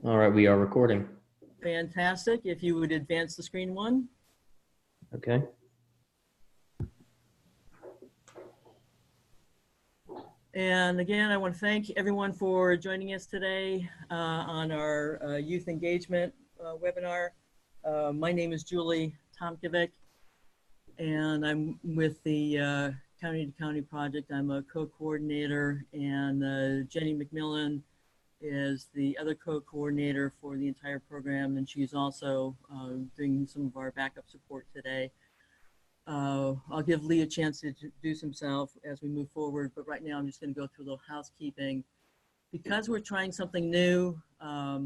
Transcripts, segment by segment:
All right, we are recording. Fantastic. If you would advance the screen one. Okay. And again, I want to thank everyone for joining us today on our youth engagement webinar. My name is Julie Tomkovic, and I'm with the County to County Project. I'm a co-coordinator, and Jenny McMillan is the other co-coordinator for the entire program, and she's also doing some of our backup support today. I'll give Lee a chance to introduce himself as we move forward, but right now I'm just going to go through a little housekeeping. Because we're trying something new, I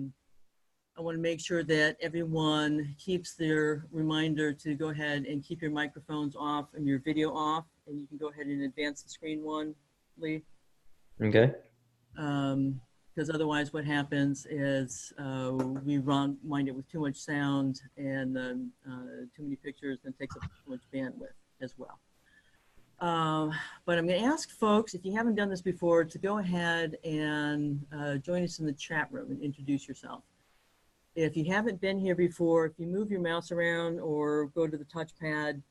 want to make sure that everyone keeps their reminder to go ahead and keep your microphones off and your video off, and you can go ahead and advance the screen one, Lee. Okay. Because otherwise what happens is we wind it with too much sound and too many pictures, and takes up too much bandwidth as well. But I'm going to ask folks, if you haven't done this before, to go ahead and join us in the chat room and introduce yourself. If you haven't been here before, if you move your mouse around or go to the touchpad,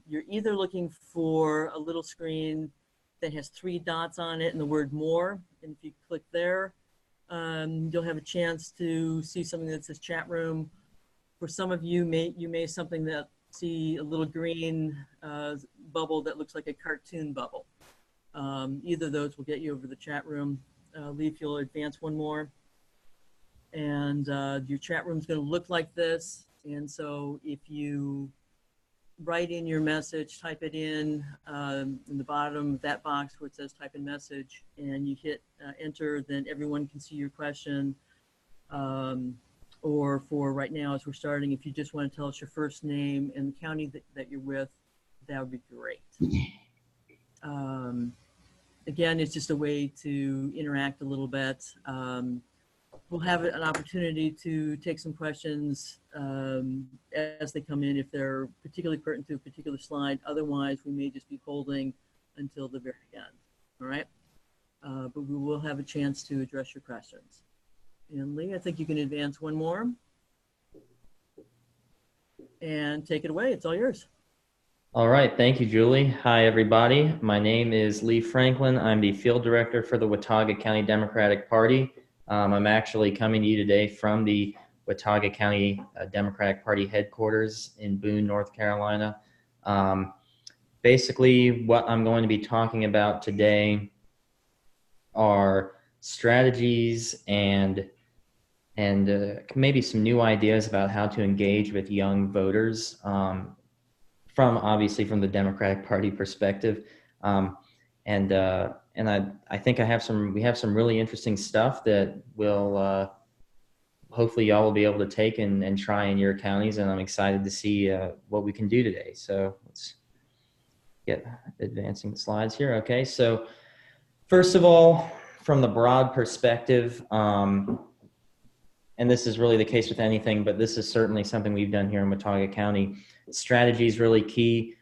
you're either looking for a little screen that has 3 dots on it and the word more. And if you click there, you'll have a chance to see something that says chat room. For some of you, you may something that see a little green bubble that looks like a cartoon bubble. Either of those will get you over the chat room. Lee, if you'll advance one more. And your chat room is going to look like this. And so if you write in your message, type it in the bottom of that box where it says type in message, and you hit enter, then everyone can see your question. Or for right now, as we're starting, if you just want to tell us your first name and the county that you're with, that would be great. Again, it's just a way to interact a little bit. We'll have an opportunity to take some questions as they come in if they're particularly pertinent to a particular slide. Otherwise, we may just be holding until the very end. All right? But we will have a chance to address your questions. And Lee, I think you can advance one more. And take it away. It's all yours. All right. Thank you, Julie. Hi, everybody. My name is Lee Franklin. I'm the field director for the Watauga County Democratic Party. I'm actually coming to you today from the Watauga County Democratic Party headquarters in Boone, North Carolina. Basically, what I'm going to be talking about today are strategies and maybe some new ideas about how to engage with young voters obviously from the Democratic Party perspective. And I think we have some really interesting stuff that will hopefully y'all will be able to take and try in your counties, and I'm excited to see what we can do today. So let's get advancing the slides here. Okay, so first of all, from the broad perspective, and this is really the case with anything, but this is certainly something we've done here in Watauga County. Strategy is really key.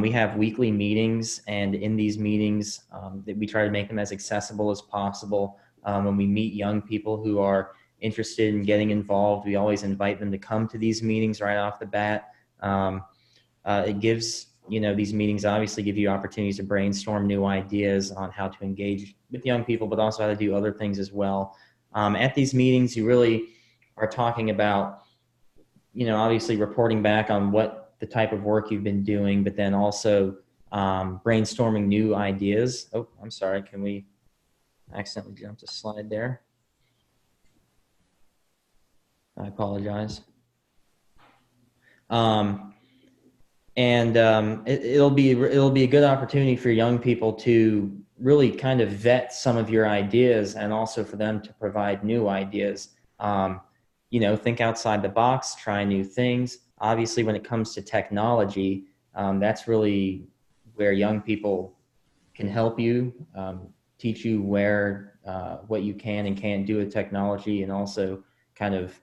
We have weekly meetings, and in these meetings, we try to make them as accessible as possible. When we meet young people who are interested in getting involved, we always invite them to come to these meetings right off the bat. It gives, these meetings obviously give you opportunities to brainstorm new ideas on how to engage with young people, but also how to do other things as well. At these meetings, you really are talking about, obviously reporting back on what the type of work you've been doing, but then also brainstorming new ideas. Oh, I'm sorry. Can we accidentally jump a slide there? I apologize. It'll be a good opportunity for young people to really kind of vet some of your ideas, and also for them to provide new ideas. Think outside the box, try new things. Obviously, when it comes to technology, that's really where young people can help you, teach you what you can and can't do with technology, and also kind of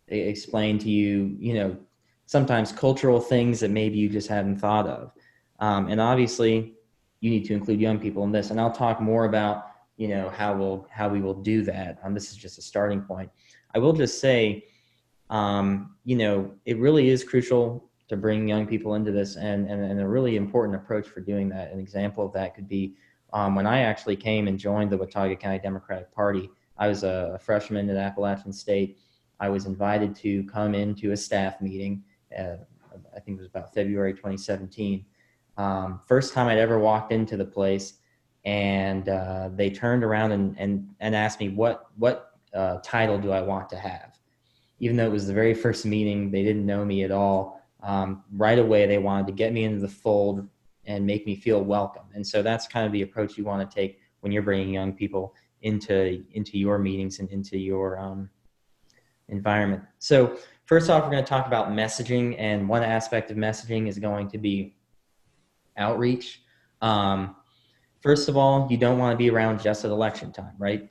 explain to you, sometimes cultural things that maybe you just hadn't thought of. And obviously, you need to include young people in this. And I'll talk more about how we will do that. This is just a starting point. I will just say, it really is crucial to bring young people into this, and a really important approach for doing that. An example of that could be when I actually came and joined the Watauga County Democratic Party. I was a freshman at Appalachian State. I was invited to come into a staff meeting. I think it was about February 2017. First time I'd ever walked into the place, and they turned around and asked me what title do I want to have. Even though it was the very first meeting, they didn't know me at all. Right away, they wanted to get me into the fold and make me feel welcome. And so that's kind of the approach you want to take when you're bringing young people into your meetings and into your environment. So first off, we're going to talk about messaging, and one aspect of messaging is going to be outreach. First of all, you don't want to be around just at election time, right?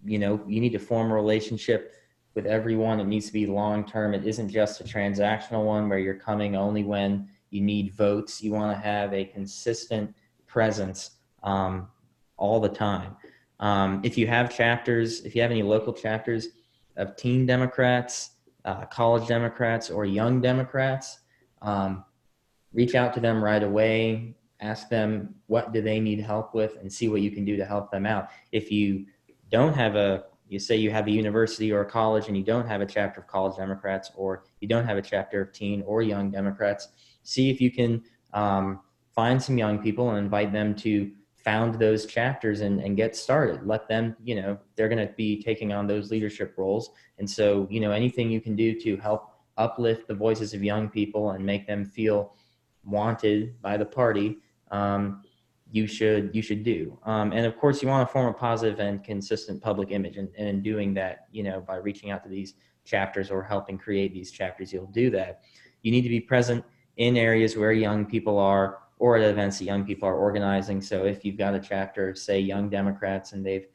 You need to form a relationship with everyone. It needs to be long-term. It isn't just a transactional one where you're coming only when you need votes. You want to have a consistent presence all the time. If you have chapters, if you have any local chapters of teen Democrats, college Democrats, or young Democrats, reach out to them right away. Ask them what do they need help with, and see what you can do to help them out. If you don't have you say you have a university or a college and you don't have a chapter of college Democrats, or you don't have a chapter of teen or young Democrats, see if you can find some young people and invite them to found those chapters and get started. Let them, they're going to be taking on those leadership roles. And so, anything you can do to help uplift the voices of young people and make them feel wanted by the party, you should do. And of course, you want to form a positive and consistent public image. And in doing that, by reaching out to these chapters or helping create these chapters, you'll do that. You need to be present in areas where young people are, or at events that young people are organizing. So if you've got a chapter, say Young Democrats, and they've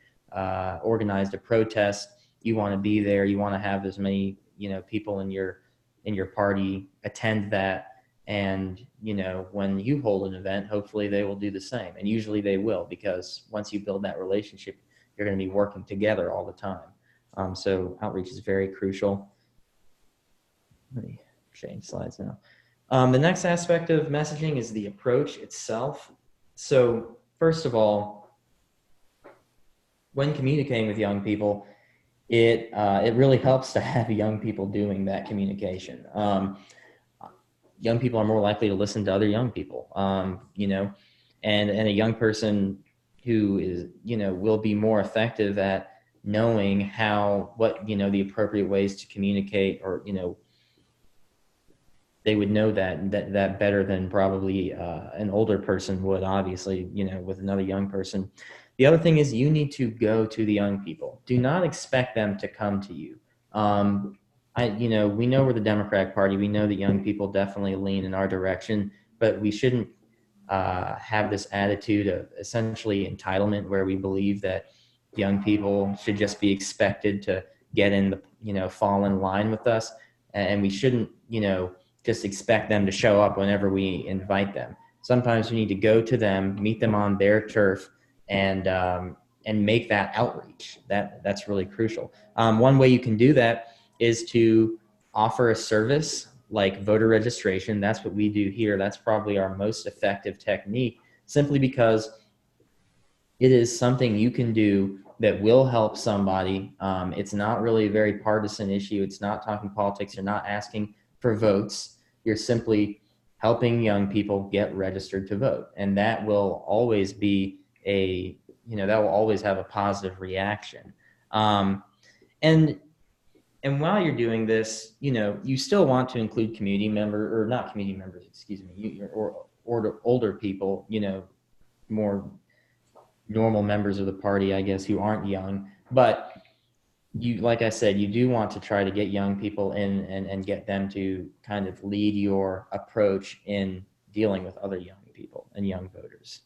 organized a protest, you want to be there. You want to have as many, people in your party attend that. And, when you hold an event, hopefully they will do the same. And usually they will, because once you build that relationship, you're going to be working together all the time. So outreach is very crucial. Let me change slides now. The next aspect of messaging is the approach itself. So first of all, when communicating with young people, it really helps to have young people doing that communication. Young people are more likely to listen to other young people, and a young person who is, will be more effective at knowing what the appropriate ways to communicate, or, they would know that better than probably an older person would, obviously, with another young person. The other thing is you need to go to the young people. Do not expect them to come to you. We know we're the Democratic Party. We know that young people definitely lean in our direction, but we shouldn't have this attitude of essentially entitlement, where we believe that young people should just be expected to get in fall in line with us. And we shouldn't, just expect them to show up whenever we invite them. Sometimes we need to go to them, meet them on their turf, and make that outreach. That's really crucial. One way you can do that is to offer a service like voter registration. That's what we do here. That's probably our most effective technique, simply because it is something you can do that will help somebody. It's not really a very partisan issue. It's not talking politics. You're not asking for votes. You're simply helping young people get registered to vote. And that will always be that will always have a positive reaction. And while you're doing this, you still want to include community members, or not community members, excuse me, or older people, more normal members of the party, I guess, who aren't young. But like I said, you do want to try to get young people in and get them to kind of lead your approach in dealing with other young people and young voters.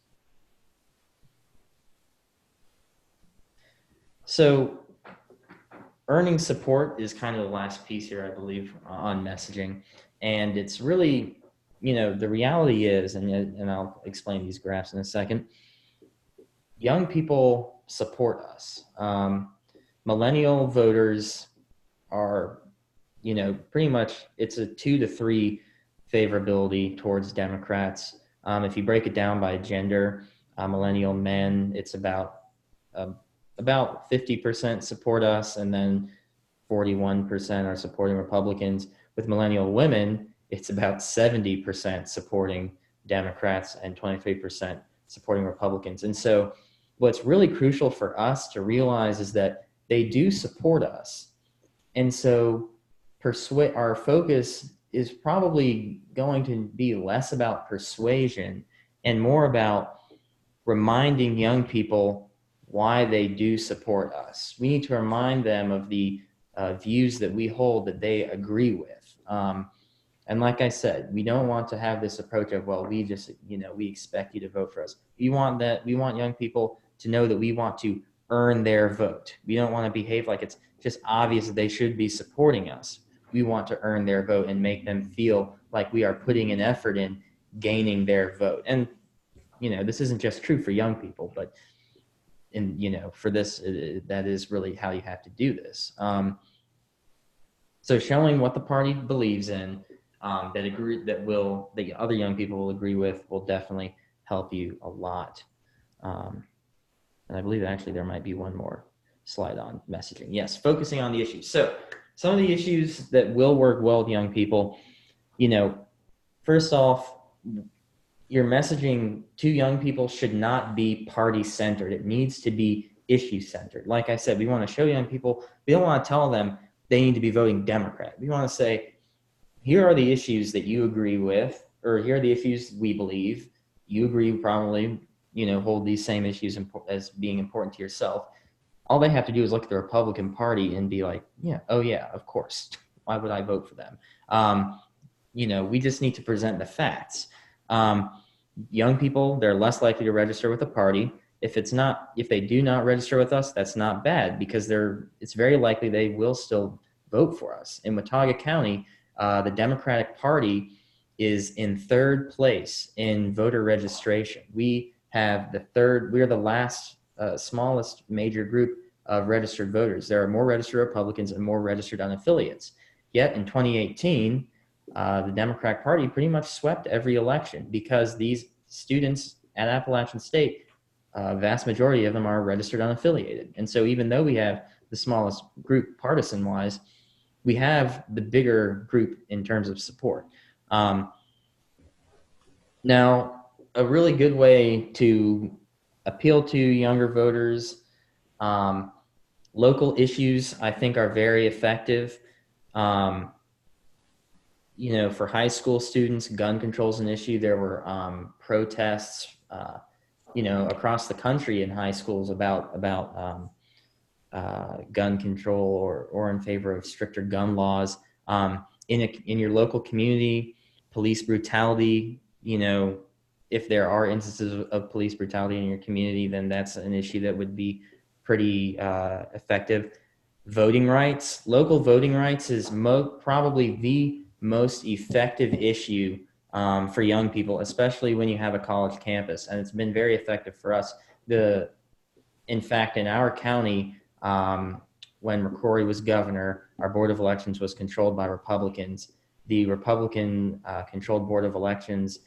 So earning support is kind of the last piece here, I believe, on messaging. And it's really, the reality is, and I'll explain these graphs in a second, young people support us. Millennial voters are, pretty much it's a 2 to 3 favorability towards Democrats. If you break it down by gender, millennial men, it's about 50% support us, and then 41% are supporting Republicans. With millennial women, it's about 70% supporting Democrats and 23% supporting Republicans. And so what's really crucial for us to realize is that they do support us. And so our focus is probably going to be less about persuasion and more about reminding young people why they do support us. We need to remind them of the views that we hold that they agree with. And like I said, we don't want to have this approach of, well, we just, we expect you to vote for us. We want young people to know that we want to earn their vote. We don't want to behave like it's just obvious that they should be supporting us. We want to earn their vote and make them feel like we are putting an effort in gaining their vote. And, this isn't just true for young people, but for this, that is really how you have to do this. So showing what the party believes in, that the other young people will agree with, will definitely help you a lot. And I believe actually there might be one more slide on messaging. Yes, focusing on the issues. So some of the issues that will work well with young people, first off, your messaging to young people should not be party centered. It needs to be issue centered. Like I said, we want to show young people, we don't want to tell them they need to be voting Democrat. We want to say, here are the issues that you agree with, or here are the issues we believe. You agree probably, hold these same issues as being important to yourself. All they have to do is look at the Republican Party and be like, yeah, oh yeah, of course. Why would I vote for them? We just need to present the facts. Young people, they're less likely to register with a party. If they do not register with us, that's not bad, because it's very likely they will still vote for us. In Watauga County, the Democratic Party is in 3rd place in voter registration. We are the last smallest major group of registered voters. There are more registered Republicans and more registered unaffiliates. Yet in 2018, the Democratic Party pretty much swept every election, because these students at Appalachian State, vast majority of them are registered unaffiliated. And so even though we have the smallest group partisan-wise, we have the bigger group in terms of support. Now, a really good way to appeal to younger voters, local issues, I think, are very effective. For high school students, gun control is an issue. There were protests, across the country in high schools about gun control or in favor of stricter gun laws. In your local community, police brutality, if there are instances of police brutality in your community, then that's an issue that would be pretty effective. Voting rights, local voting rights is probably the most effective issue for young people, especially when you have a college campus, and it's been very effective for us. In fact, in our county, when McCrory was governor, our Board of Elections was controlled by Republicans. The Republican controlled Board of Elections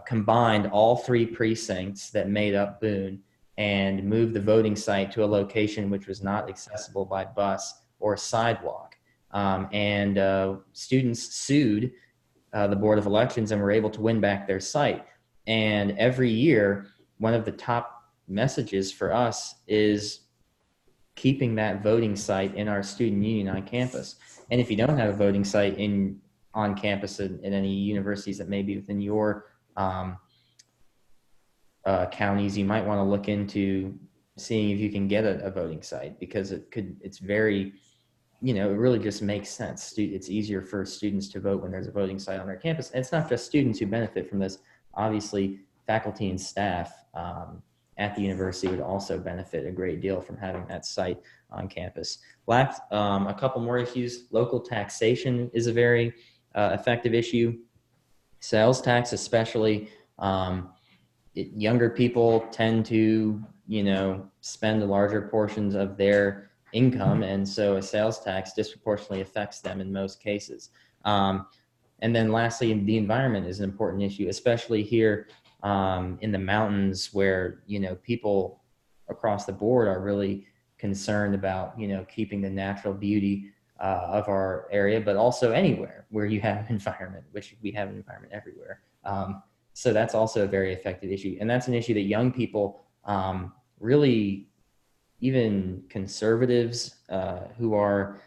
combined all 3 precincts that made up Boone and moved the voting site to a location which was not accessible by bus or sidewalk. And students sued the Board of Elections and were able to win back their site. And every year, one of the top messages for us is keeping that voting site in our student union on campus. And if you don't have a voting site on campus in any universities that may be within your counties, you might want to look into seeing if you can get a voting site, because it's very, it really just makes sense. It's easier for students to vote when there's a voting site on their campus. And it's not just students who benefit from this. Obviously, faculty and staff at the university would also benefit a great deal from having that site on campus. A couple more issues. Local taxation is a very effective issue. Sales tax, especially. Younger people tend to spend larger portions of their income, and so a sales tax disproportionately affects them in most cases. And then lastly, the environment is an important issue, especially here in the mountains, where people across the board are really concerned about keeping the natural beauty of our area, but also anywhere where you have an environment, which we have an environment everywhere. So that's also a very effective issue, and that's an issue that young people really, even conservatives who are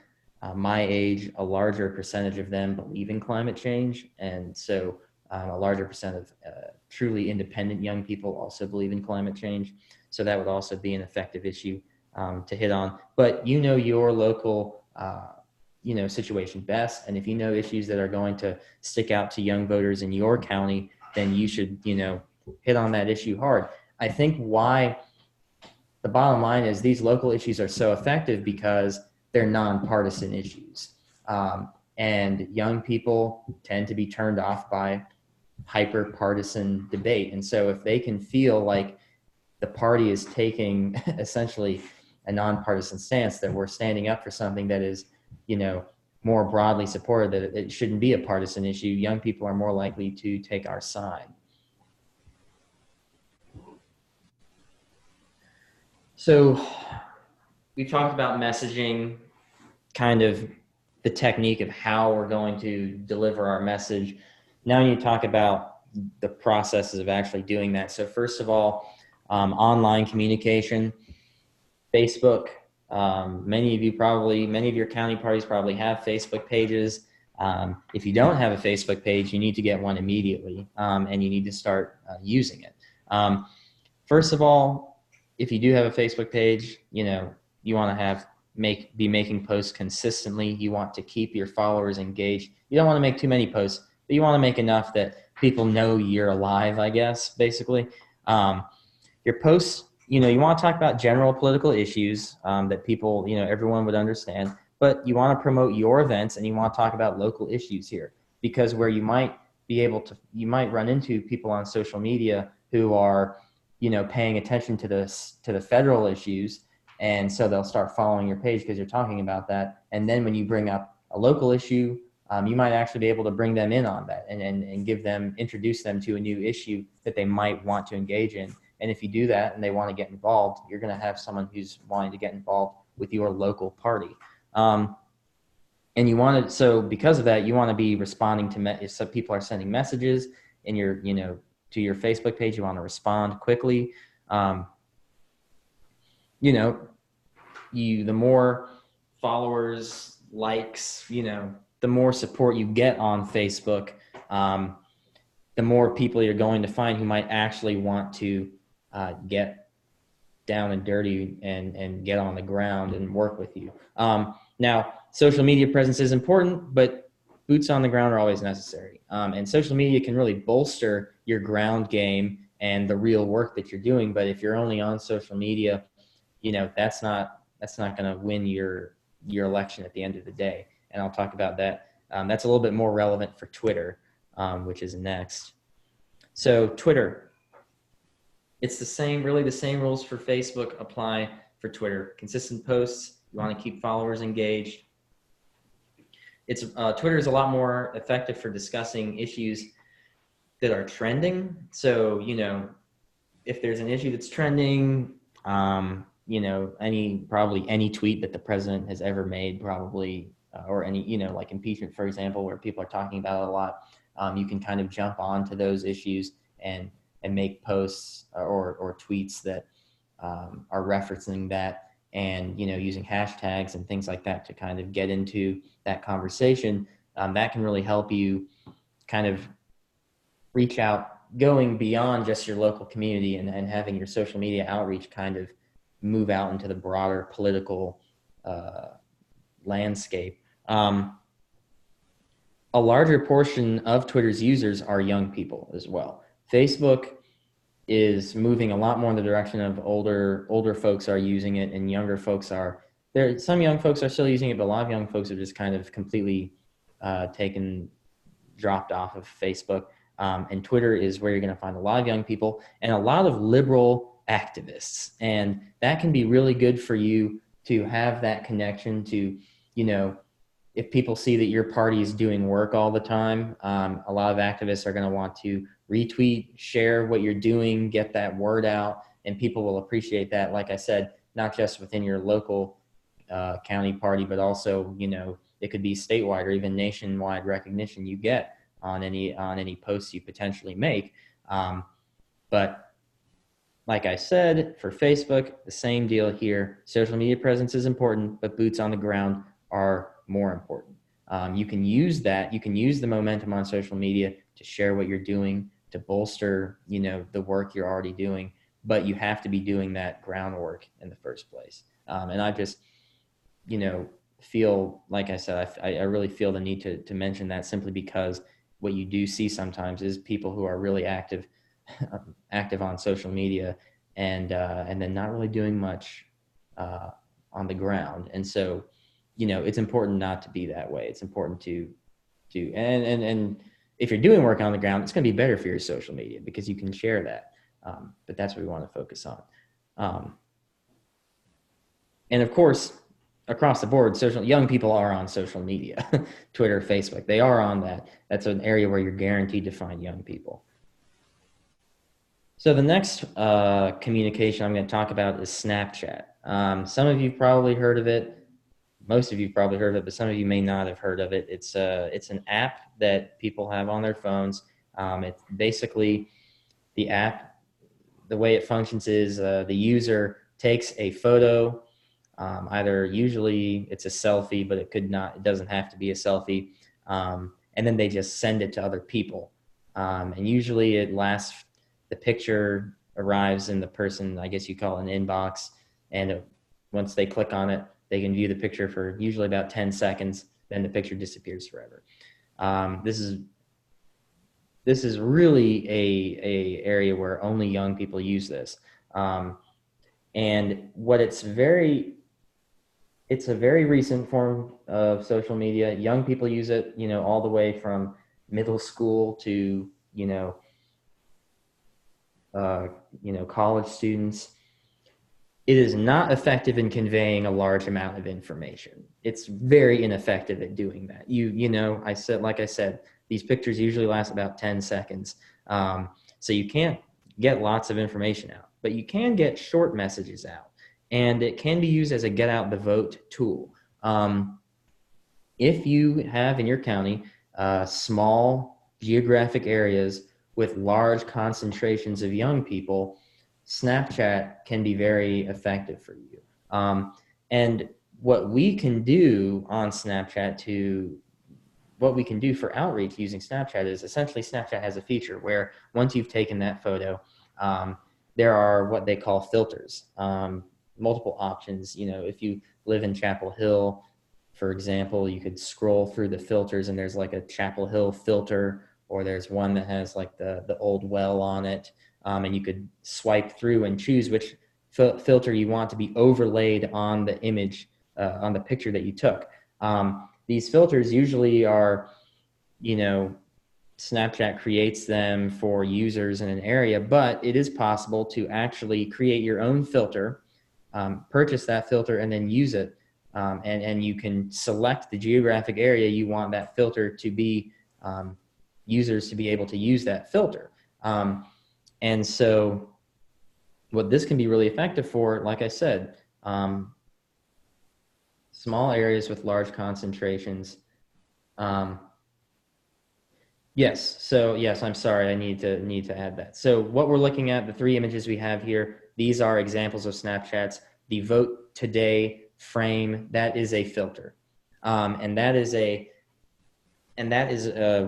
my age, a larger percentage of them believe in climate change. And so a larger percent of truly independent young people also believe in climate change. So that would also be an effective issue to hit on. But your local situation best. And if you know issues that are going to stick out to young voters in your county, then you should, hit on that issue hard. I think why the bottom line is these local issues are so effective because they're nonpartisan issues. And young people tend to be turned off by hyper partisan debate. And so if they can feel like the party is taking essentially a nonpartisan stance, that we're standing up for something that is, more broadly supported, that it shouldn't be a partisan issue, young people are more likely to take our side. So we talked about messaging, kind of the technique of how we're going to deliver our message. Now you talk about the processes of actually doing that. So first of all, online communication, Facebook. Many of your county parties probably have Facebook pages. If you don't have a Facebook page, you need to get one immediately, and you need to start using it. First of all, if you do have a Facebook page, you want to be making posts consistently. You want to keep your followers engaged. You don't want to make too many posts, but you want to make enough that people know you're alive, I guess, basically. Your posts, you want to talk about general political issues that people, everyone would understand, but you want to promote your events, and you want to talk about local issues here, because where you might run into people on social media who are, paying attention to the federal issues. And so they'll start following your page because you're talking about that. And then when you bring up a local issue, you might actually be able to bring them in on that and introduce them to a new issue that they might want to engage in. And if you do that and they want to get involved, you're going to have someone who's wanting to get involved with your local party. And so because of that, you want to be responding to if some people are sending messages in your, to your Facebook page, you want to respond quickly. The more followers, likes, the more support you get on Facebook, the more people you're going to find who might actually want to get down and dirty and get on the ground and work with you. Now, social media presence is important, but boots on the ground are always necessary. And social media can really bolster your ground game and the real work that you're doing. But if you're only on social media, that's not going to win your election at the end of the day. And I'll talk about that. That's a little bit more relevant for Twitter, which is next. So Twitter, it's the same rules for Facebook apply for Twitter. Consistent posts, you want to keep followers engaged. Twitter is a lot more effective for discussing issues that are trending. So, if there's an issue that's trending, probably any tweet that the president has ever made, probably, or any, like impeachment, for example, where people are talking about it a lot, you can kind of jump onto those issues and make posts or tweets that are referencing that, and using hashtags and things like that to kind of get into that conversation. That can really help you kind of reach out, going beyond just your local community, and having your social media outreach kind of move out into the broader political landscape. A larger portion of Twitter's users are young people as well. Facebook is moving a lot more in the direction of older folks are using it, and younger folks are there. Some young folks are still using it, but a lot of young folks are just kind of completely dropped off of Facebook. And Twitter is where you're going to find a lot of young people and a lot of liberal activists. And that can be really good for you to have that connection to, you know, if people see that your party is doing work all the time, a lot of activists are going to want to retweet, share what you're doing, get that word out, and people will appreciate that. Like I said, not just within your local county party, but also, you know, it could be statewide or even nationwide recognition you get on any posts you potentially make. But like I said, for Facebook, the same deal here. Social media presence is important, but boots on the ground are more important. You can use that. You can use the momentum on social media to share what you're doing, to bolster, you know, the work you're already doing, but you have to be doing that groundwork in the first place. And I just, you know, feel, like I said, I really feel the need to mention that, simply because what you do see sometimes is people who are really active on social media and then not really doing much on the ground. And so, you know, it's important not to be that way. It's important to and if you're doing work on the ground, it's going to be better for your social media because you can share that. But that's what we want to focus on. And of course, across the board, young people are on social media, Twitter, Facebook. They are on that. That's an area where you're guaranteed to find young people. So the next communication I'm going to talk about is Snapchat. Some of you probably heard of it. Most of you probably heard of it, but some of you may not have heard of it. It's an app that people have on their phones. It's basically the app. The way it functions is the user takes a photo. Either usually it's a selfie, but it doesn't have to be a selfie. And then they just send it to other people. And usually the picture arrives in the person, I guess you call it an inbox. And once they click on it, they can view the picture for usually about 10 seconds. Then the picture disappears forever. This is really a area where only young people use this. And what it's a very recent form of social media. Young people use it, you know, all the way from middle school to, college students. It is not effective in conveying a large amount of information. It's very ineffective at doing that. Like I said, these pictures usually last about 10 seconds. So you can't get lots of information out, but you can get short messages out. And it can be used as a get out the vote tool. If you have in your county small geographic areas with large concentrations of young people, Snapchat can be very effective for you. And what we can do on Snapchat what we can do for outreach using Snapchat is essentially Snapchat has a feature where once you've taken that photo, there are what they call filters, multiple options. If you live in Chapel Hill, for example, you could scroll through the filters and there's like a Chapel Hill filter, or there's one that has like the old well on it. And you could swipe through and choose which filter you want to be overlaid on the image, on the picture that you took. These filters usually are, Snapchat creates them for users in an area, but it is possible to actually create your own filter, purchase that filter, and then use it. And you can select the geographic area you want that filter to be, users to be able to use that filter. And so what this can be really effective for, like I said, small areas with large concentrations. Yes, I'm sorry, I need to add that. So what we're looking at, the three images we have here, these are examples of Snapchats. The Vote Today frame, that is a filter. And that is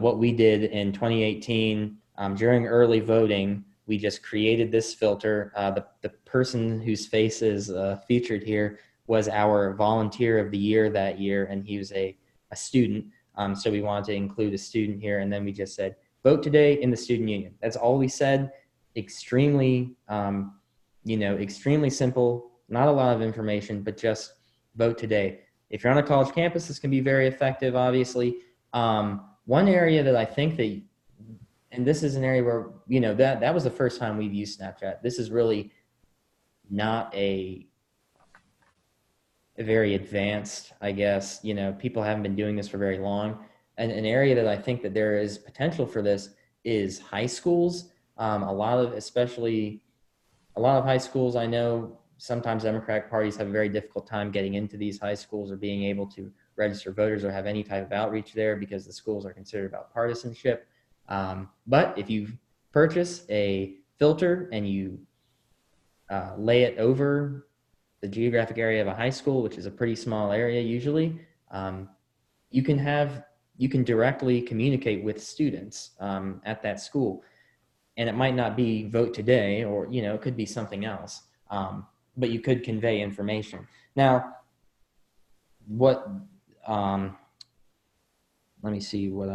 what we did in 2018 during early voting. We just created this filter. The person whose face is featured here was our volunteer of the year that year, and he was a student. So we wanted to include a student here, and then we just said, vote today in the student union. That's all we said. Extremely, extremely simple, not a lot of information, but just vote today. If you're on a college campus, this can be very effective, obviously. One area that I think and this is an area where, that was the first time we've used Snapchat. This is really not a very advanced, I guess. You know, people haven't been doing this for very long. And an area that I think that there is potential for this is high schools. Especially a lot of high schools, I know sometimes Democratic parties have a very difficult time getting into these high schools or being able to register voters or have any type of outreach there because the schools are considered about partisanship. But if you purchase a filter and you lay it over the geographic area of a high school, which is a pretty small area usually, um, you can directly communicate with students at that school. And it might not be vote today, or it could be something else, but you could convey information. Now, what let me see what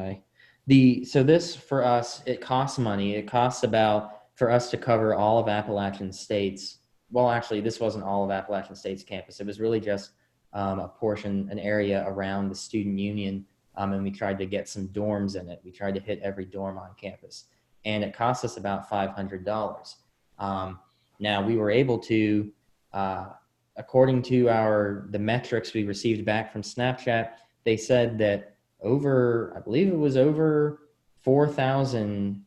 so this for us, it costs money. It costs about, for us to cover all of Appalachian State's, well, actually, this wasn't all of Appalachian State's campus. It was really just a portion, an area around the student union, and we tried to get some dorms in it. We tried to hit every dorm on campus, and it cost us about $500. Now, we were able to, according to the metrics we received back from Snapchat, they said that I believe it was over 4,000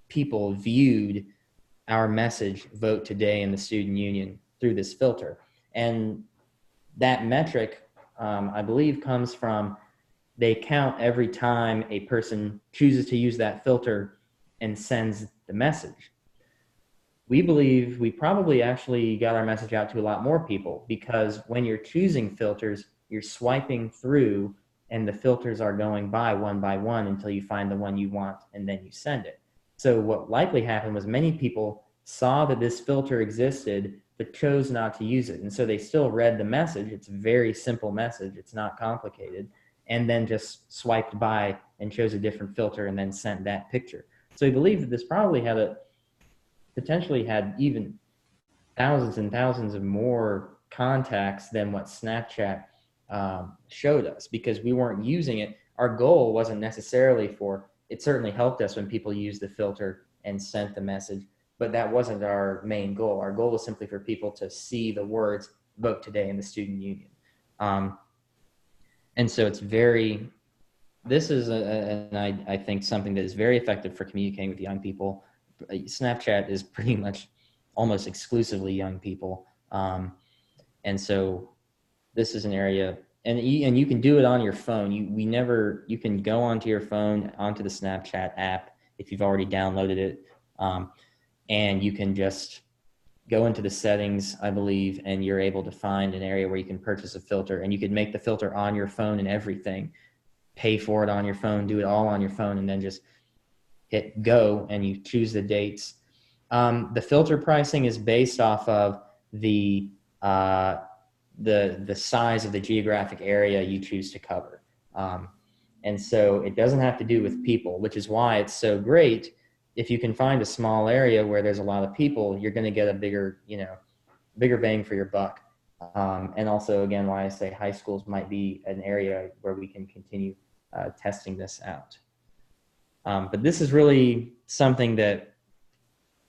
people viewed our message, Vote Today, in the student union through this filter. And that metric, I believe, comes from, they count every time a person chooses to use that filter and sends the message. We believe we probably actually got our message out to a lot more people, because when you're choosing filters, you're swiping through and the filters are going by one until you find the one you want, and then you send it. So what likely happened was many people saw that this filter existed, but chose not to use it. And so they still read the message. It's a very simple message. It's not complicated. And then just swiped by and chose a different filter and then sent that picture. So we believe that this probably potentially had even thousands and thousands of more contacts than what Snapchat showed us, because we weren't using it. Our goal wasn't necessarily it certainly helped us when people used the filter and sent the message, but that wasn't our main goal. Our goal was simply for people to see the words Vote Today in the student union. And so this is I think something that is very effective for communicating with young people. Snapchat is pretty much almost exclusively young people. And so this is an area, and you can do it on your phone. You can go onto your phone, onto the Snapchat app if you've already downloaded it. And you can just go into the settings, I believe, and you're able to find an area where you can purchase a filter, and you can make the filter on your phone and everything, pay for it on your phone, do it all on your phone, and then just hit go and you choose the dates. The filter pricing is based off of the size of the geographic area you choose to cover. And so it doesn't have to do with people, which is why it's so great. If you can find a small area where there's a lot of people, you're going to get a bigger bang for your buck. And also, again, why I say high schools might be an area where we can continue testing this out. But this is really something that,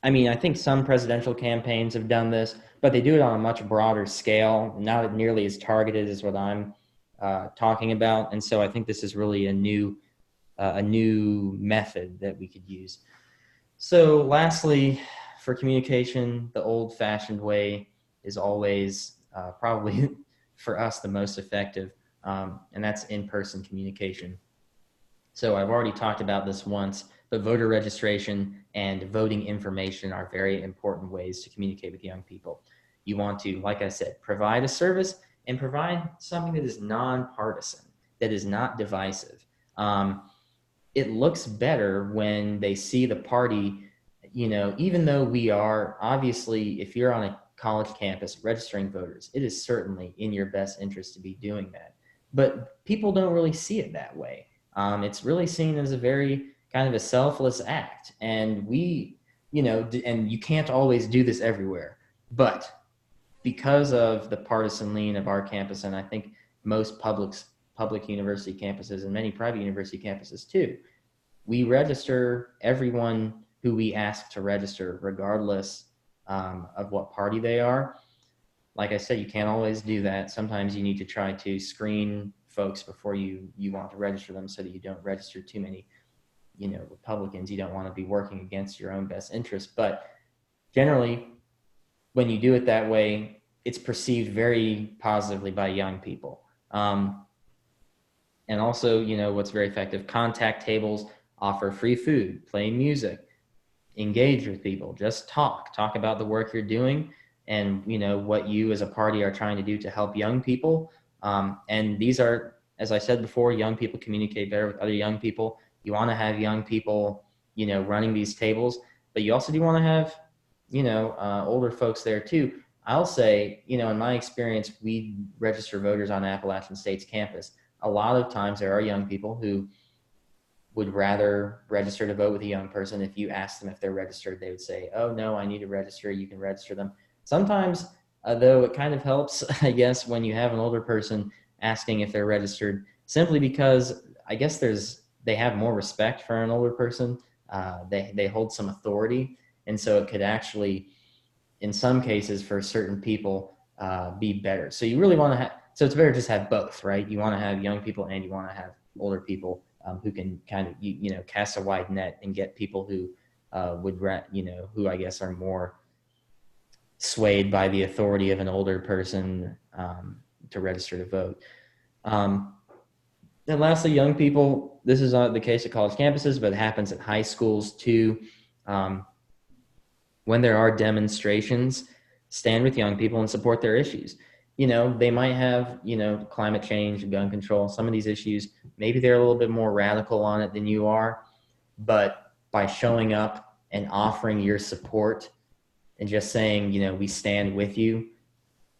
I think some presidential campaigns have done this, but they do it on a much broader scale, not nearly as targeted as what I'm talking about. And so I think this is really a new method that we could use. So lastly, for communication, the old-fashioned way is always probably for us the most effective, and that's in-person communication. So I've already talked about this once, but voter registration and voting information are very important ways to communicate with young people. You want to, like I said, provide a service and provide something that is nonpartisan, that is not divisive. It looks better when they see the party, even though we are, obviously, if you're on a college campus registering voters, it is certainly in your best interest to be doing that. But people don't really see it that way. It's really seen as a very kind of a selfless act. And and you can't always do this everywhere. But because of the partisan lean of our campus, and I think most public university campuses and many private university campuses too, we register everyone who we ask to register, regardless of what party they are. Like I said, you can't always do that. Sometimes you need to try to screen folks before you want to register them, so that you don't register too many, Republicans. You don't want to be working against your own best interests. But generally, when you do it that way, it's perceived very positively by young people. And also, what's very effective, contact tables offer free food, play music, engage with people, just talk about the work you're doing, and what you as a party are trying to do to help young people. And these are, as I said before, young people communicate better with other young people. You want to have young people, running these tables, but you also do want to have, older folks there too. I'll say, in my experience, we register voters on Appalachian State's campus. A lot of times there are young people who would rather register to vote with a young person. If you ask them if they're registered, they would say, oh, no, I need to register. You can register them. Sometimes, though, it kind of helps, I guess, when you have an older person asking if they're registered, simply because I guess they have more respect for an older person. They hold some authority. And so it could actually, in some cases, for certain people, be better. So you really want to have, so it's better to just have both, right? You want to have young people and you want to have older people who can kind of, cast a wide net and get people who who I guess are more swayed by the authority of an older person to register to vote. And lastly, young people, this is not the case at college campuses, but it happens at high schools too. When there are demonstrations, stand with young people and support their issues. They might have, climate change, gun control, some of these issues. Maybe they're a little bit more radical on it than you are, but by showing up and offering your support and just saying, we stand with you,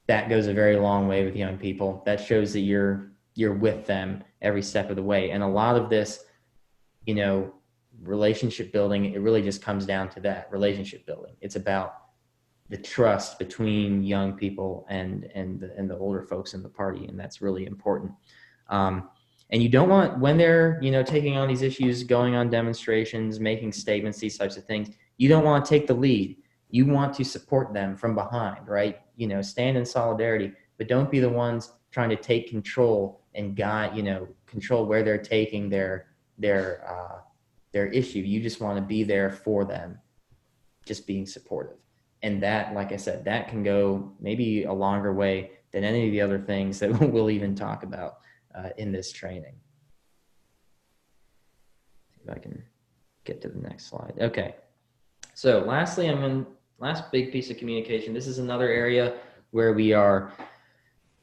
that goes a very long way with young people. That shows that you're with them every step of the way. And a lot of this, relationship building, it really just comes down to that, relationship building. It's about the trust between young people and the older folks in the party, and that's really important. And you don't want, when they're taking on these issues, going on demonstrations, making statements, these types of things, you don't want to take the lead. You want to support them from behind, right? Stand in solidarity, but don't be the ones trying to take control and guide, control where they're taking their issue. You just want to be there for them, just being supportive. And that, like I said, that can go maybe a longer way than any of the other things that we'll even talk about in this training. See if I can get to the next slide. Okay. So lastly, last big piece of communication. This is another area where we are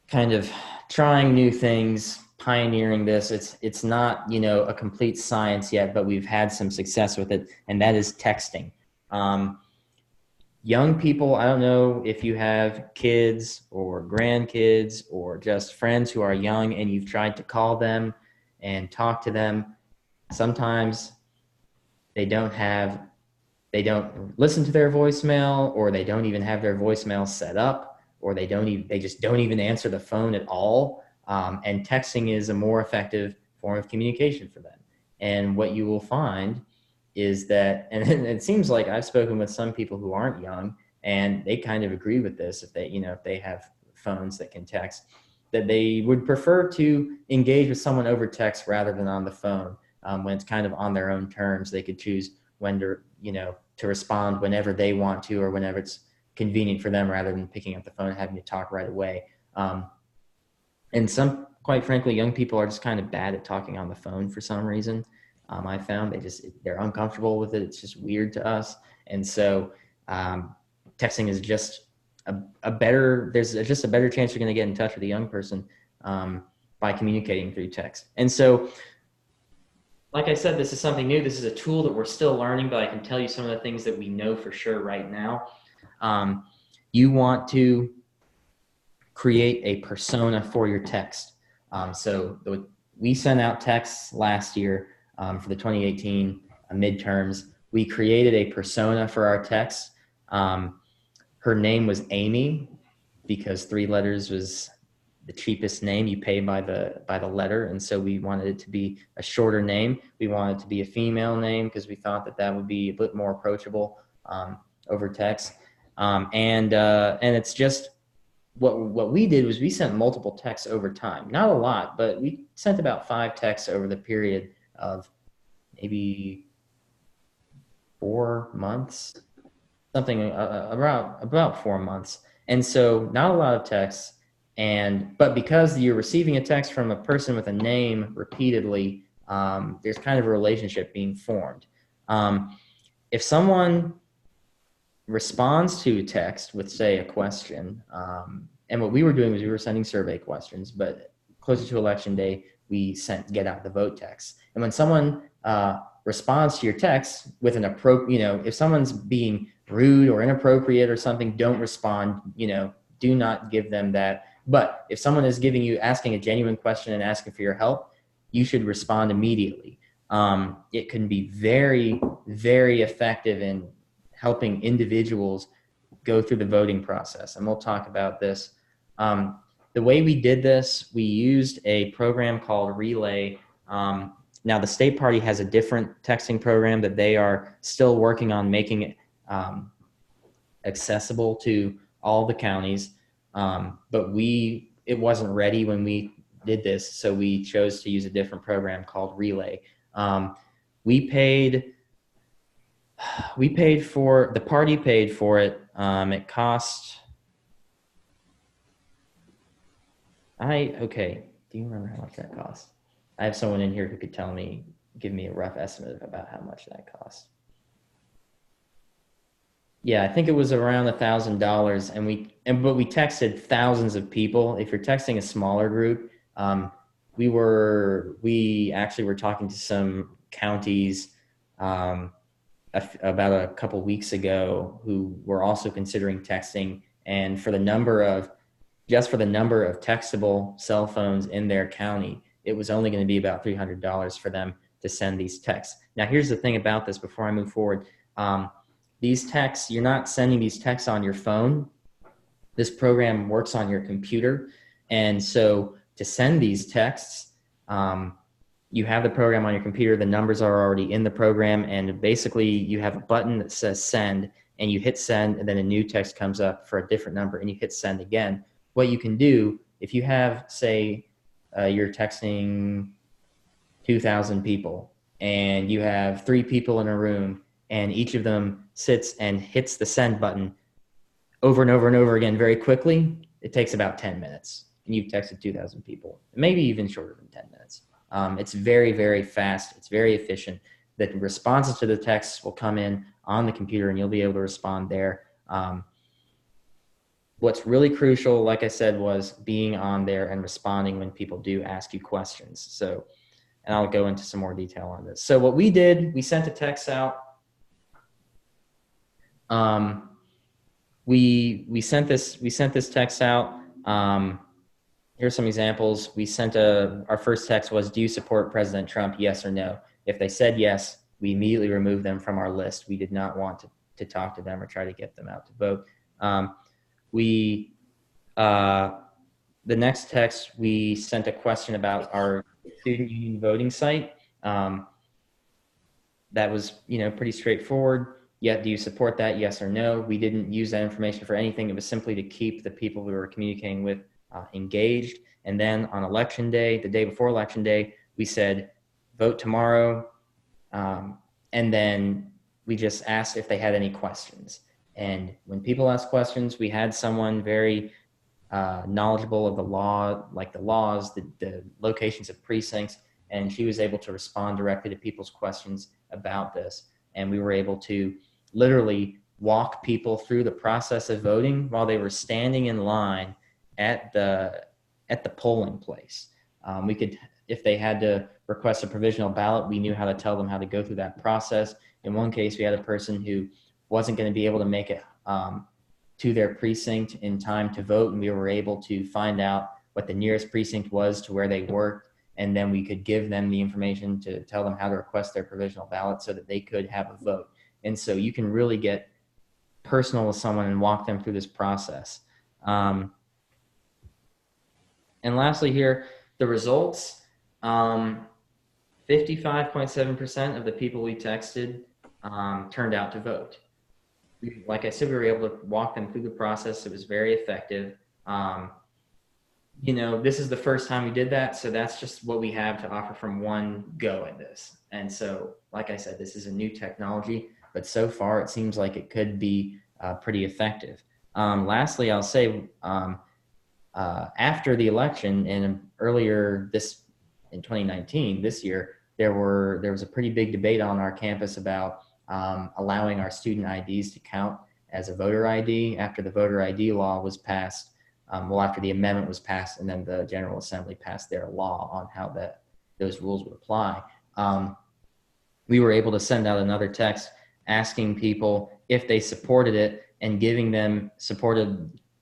kind of trying new things, pioneering this. It's not, a complete science yet, but we've had some success with it, and that is texting. Young people, I don't know if you have kids or grandkids or just friends who are young and you've tried to call them and talk to them. Sometimes they don't listen to their voicemail, or they don't even have their voicemail set up, or they just don't even answer the phone at all. And texting is a more effective form of communication for them. And what you will find is that, and it seems like I've spoken with some people who aren't young, and they kind of agree with this. If they have phones that can text, that they would prefer to engage with someone over text rather than on the phone. When it's kind of on their own terms, they could choose when to respond whenever they want to, or whenever it's convenient for them, rather than picking up the phone and having to talk right away. And quite frankly, young people are just kind of bad at talking on the phone for some reason. I found they're uncomfortable with it. It's just weird to us. And so texting is just there's just a better chance you're going to get in touch with a young person by communicating through text. And so, like I said, this is something new. This is a tool that we're still learning, but I can tell you some of the things that we know for sure right now. You want to create a persona for your text. We sent out texts last year for the 2018 midterms. We created a persona for our text. Her name was Amy, because 3 letters was the cheapest name. You pay by the letter, and so we wanted it to be a shorter name. We wanted it to be a female name because we thought that would be a bit more approachable over text. And it's just what we did was we sent multiple texts over time. Not a lot, but we sent about 5 texts over the period of maybe 4 months, something about 4 months. And so not a lot of texts. But because you're receiving a text from a person with a name repeatedly, there's kind of a relationship being formed. If someone responds to a text with, say, a question, and what we were doing was we were sending survey questions, but closer to election day, we sent get out the vote text. And when someone responds to your text with an appropriate, if someone's being rude or inappropriate or something, don't respond, do not give them that. But if someone is asking a genuine question and asking for your help, you should respond immediately. It can be very, very effective in helping individuals go through the voting process. And we'll talk about this. The way we did this, we used a program called Relay. Now, the state party has a different texting program that they are still working on making it accessible to all the counties. But it wasn't ready when we did this, so we chose to use a different program called Relay. The party paid for it. It cost, do you remember how much that cost? I have someone in here who could give me a rough estimate about how much that cost. Yeah, I think it was around $1,000, but we texted thousands of people. If you're texting a smaller group, we actually were talking to some counties about a couple weeks ago who were also considering texting, and for the number of textable cell phones in their county, it was only going to be about $300 for them to send these texts. Now, here's the thing about this before I move forward. These texts, you're not sending these texts on your phone. This program works on your computer. And so to send these texts, you have the program on your computer. The numbers are already in the program. And basically, you have a button that says send, and you hit send, and then a new text comes up for a different number, and you hit send again. What you can do, if you have, say, you're texting 2,000 people, and you have 3 people in a room, and each of them sits and hits the send button over and over and over again very quickly, it takes about 10 minutes. And you've texted 2,000 people, maybe even shorter than 10 minutes. It's very, very fast. It's very efficient. The responses to the texts will come in on the computer, and you'll be able to respond there. What's really crucial, like I said, was being on there and responding when people do ask you questions. And I'll go into some more detail on this. So what we did, we sent a text out. We sent this text out. Here's some examples. We sent our first text was, do you support President Trump? Yes or no. If they said yes, we immediately removed them from our list. We did not want to talk to them or try to get them out to vote. The next text, we sent a question about our student union voting site. That was, pretty straightforward. Yeah, do you support that? Yes or no. We didn't use that information for anything. It was simply to keep the people we were communicating with engaged. And then on election day, the day before election day, we said, vote tomorrow. And then we just asked if they had any questions. And when people ask questions, we had someone very knowledgeable of the law, like the laws, the locations of precincts, and she was able to respond directly to people's questions about this. And we were able to literally walk people through the process of voting while they were standing in line at the polling place. We could, if they had to request a provisional ballot, we knew how to tell them how to go through that process. In one case, we had a person who wasn't going to be able to make it to their precinct in time to vote, and we were able to find out what the nearest precinct was to where they worked, and then we could give them the information to tell them how to request their provisional ballot so that they could have a vote. And so you can really get personal with someone and walk them through this process. And lastly here, the results. 55.7% of the people we texted turned out to vote. like I said, we were able to walk them through the process. It was very effective. This is the first time we did that, so that's just what we have to offer from one go at this. And so, like I said, this is a new technology, but so far it seems like it could be pretty effective. Lastly, I'll say after the election and earlier in 2019, this year, there was a pretty big debate on our campus about allowing our student IDs to count as a voter ID after the voter ID law was passed. After the amendment was passed, and then the General Assembly passed their law on how those rules would apply. We were able to send out another text asking people if they supported it and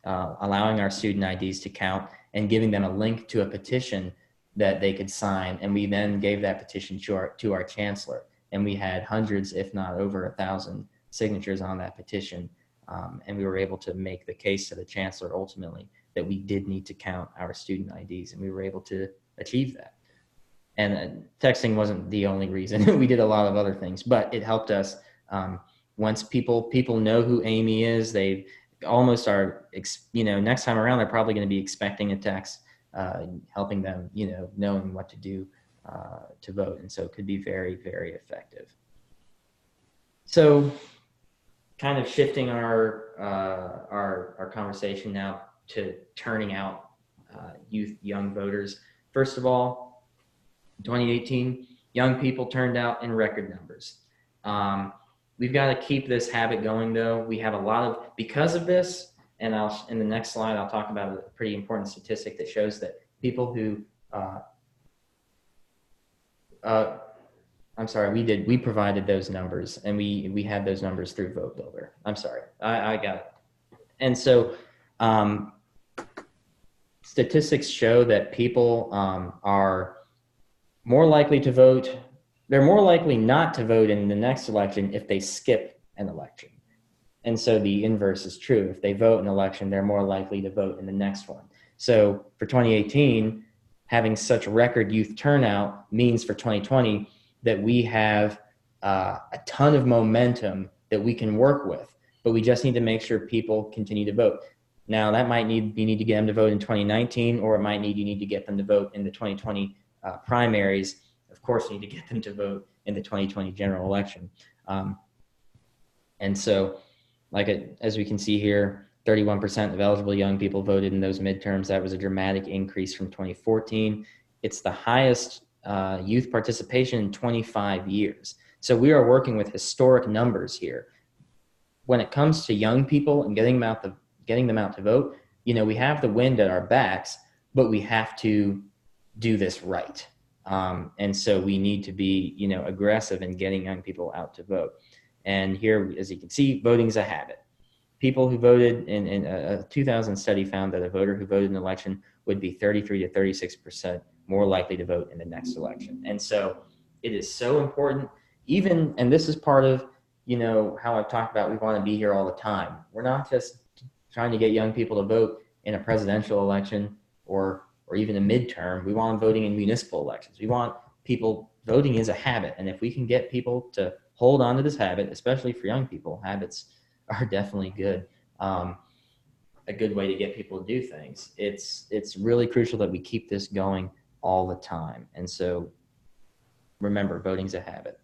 allowing our student IDs to count and giving them a link to a petition that they could sign. And we then gave that petition to our chancellor. And we had hundreds, if not over 1,000 signatures on that petition. And we were able to make the case to the chancellor ultimately that we did need to count our student IDs, and we were able to achieve that. And texting wasn't the only reason. We did a lot of other things, but it helped us. Once people know who Amy is, they almost are, next time around, they're probably going to be expecting a text helping them, knowing what to do to vote. And so it could be very, very effective. So kind of shifting our conversation now to turning out young voters. First of all, 2018, young people turned out in record numbers. We've got to keep this habit going, though. We have because of this, and in the next slide, I'll talk about a pretty important statistic that shows that people who, we provided those numbers, and we had those numbers through Vote Builder. I'm sorry, I got it. And so statistics show that people are more likely to vote. They're more likely not to vote in the next election if they skip an election. And so the inverse is true. If they vote in an election, they're more likely to vote in the next one. So for 2018, having such record youth turnout means for 2020 that we have a ton of momentum that we can work with, but we just need to make sure people continue to vote. Now that might you need to get them to vote in 2019, or it might you need to get them to vote in the 2020 primaries. Of course, you need to get them to vote in the 2020 general election. And so, as we can see here, 31% of eligible young people voted in those midterms. That was a dramatic increase from 2014. It's the highest youth participation in 25 years. So we are working with historic numbers here. When it comes to young people and getting them out to vote, we have the wind at our backs, but we have to do this right. And so we need to be, aggressive in getting young people out to vote. And here, as you can see, voting is a habit. People who voted in a 2000 study found that a voter who voted in an election would be 33 to 36% more likely to vote in the next election. And so it is so important, and this is part of, how I've talked about, we want to be here all the time. We're not just trying to get young people to vote in a presidential election or even a midterm. We want them voting in municipal elections. We want people, voting is a habit. And if we can get people to hold on to this habit, especially for young people, habits are definitely good. A good way to get people to do things. It's really crucial that we keep this going all the time. And so remember, voting's a habit.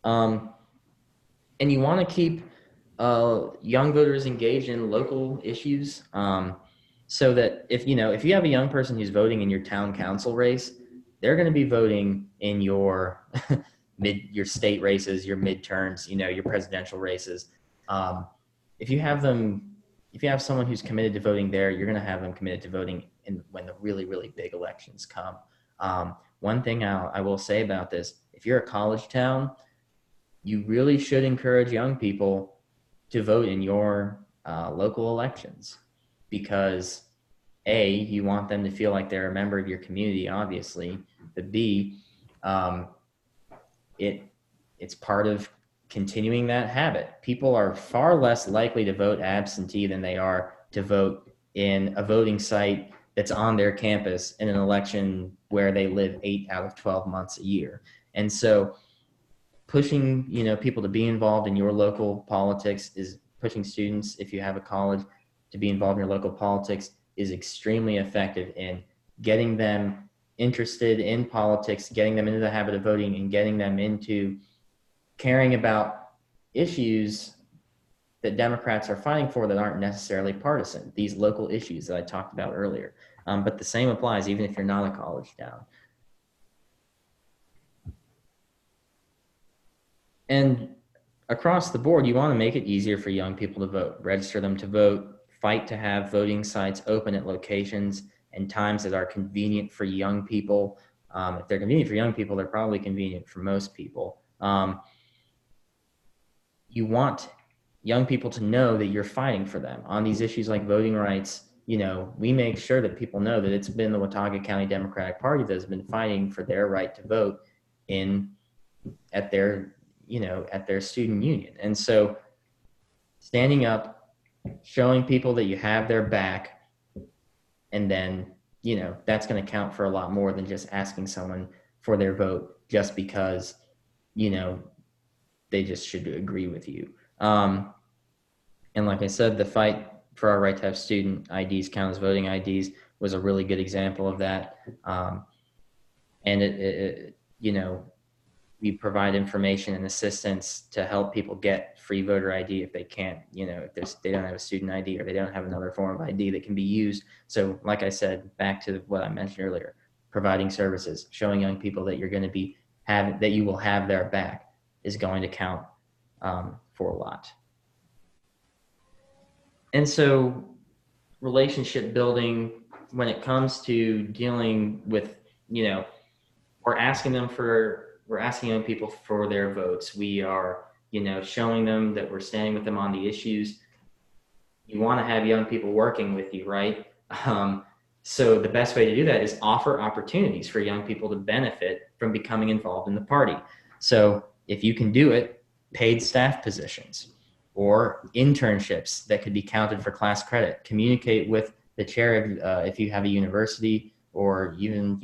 And you want to keep young voters engaged in local issues, so that if you have a young person who's voting in your town council race, they're going to be voting in your your state races, your midterms, your presidential races. If you have someone who's committed to voting there, you're going to have them committed to voting when the really, really big elections come. One thing I will say about this, if you're a college town, you really should encourage young people to vote in your local elections, because A, you want them to feel like they're a member of your community, obviously, but B, it's part of continuing that habit. People are far less likely to vote absentee than they are to vote in a voting site that's on their campus in an election where they live 8 out of 12 months a year. And so pushing, people to be involved in your local politics is pushing students, if you have a college, to be involved in your local politics is extremely effective in getting them interested in politics, getting them into the habit of voting, and getting them into caring about issues that Democrats are fighting for that aren't necessarily partisan, these local issues that I talked about earlier. But the same applies even if you're not a college town. And across the board, you want to make it easier for young people to vote, register them to vote, fight to have voting sites open at locations and times that are convenient for young people. If they're convenient for young people, they're probably convenient for most people. You want young people to know that you're fighting for them on these issues like voting rights. We make sure that people know that it's been the Watauga County Democratic Party that has been fighting for their right to vote at their student union. And so standing up, showing people that you have their back, and then, that's going to count for a lot more than just asking someone for their vote just because, they just should agree with you. And like I said, the fight for our right to have student IDs count as voting IDs was a really good example of that. And we provide information and assistance to help people get free voter ID if they can't, if they don't have a student ID or they don't have another form of ID that can be used. So like I said, back to what I mentioned earlier, providing services, showing young people that you're going to be that you will have their back is going to count for a lot. And so relationship building, when it comes to dealing with, we're asking young people for their votes. We are, showing them that we're standing with them on the issues. You want to have young people working with you, right? So the best way to do that is offer opportunities for young people to benefit from becoming involved in the party. So if you can do it, paid staff positions or internships that could be counted for class credit. Communicate with the chair if you have a university or even,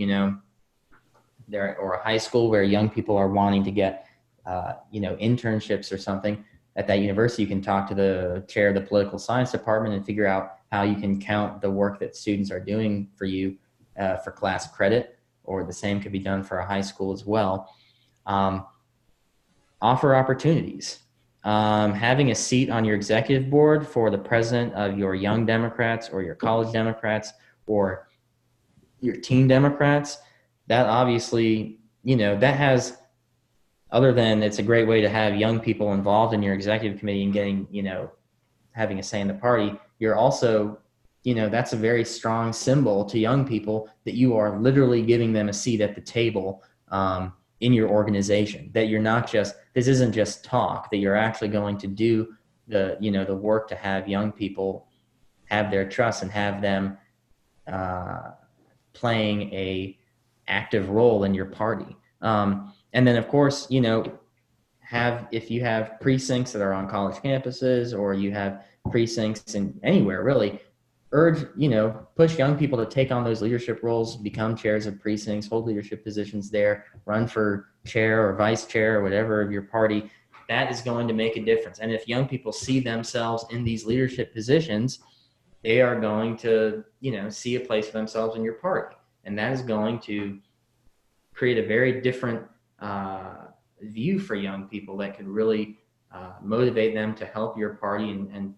or a high school where young people are wanting to get, internships or something at that university. You can talk to the chair of the political science department and figure out how you can count the work that students are doing for you for class credit, or the same could be done for a high school as well. Offer opportunities. Having a seat on your executive board for the president of your Young Democrats or your College Democrats or your Teen Democrats, that obviously, that has, other than it's a great way to have young people involved in your executive committee and getting, having a say in the party, you're also, that's a very strong symbol to young people that you are literally giving them a seat at the table in your organization, that you're not just, this isn't just talk, that you're actually going to do the work to have young people have their trust and have them playing a active role in your party. And then of course, if you have precincts that are on college campuses, or you have precincts in anywhere really, push young people to take on those leadership roles, become chairs of precincts, hold leadership positions there, run for chair or vice chair or whatever of your party. That is going to make a difference. And if young people see themselves in these leadership positions, they are going to, see a place for themselves in your party. And that is going to create a very different view for young people that could really motivate them to help your party and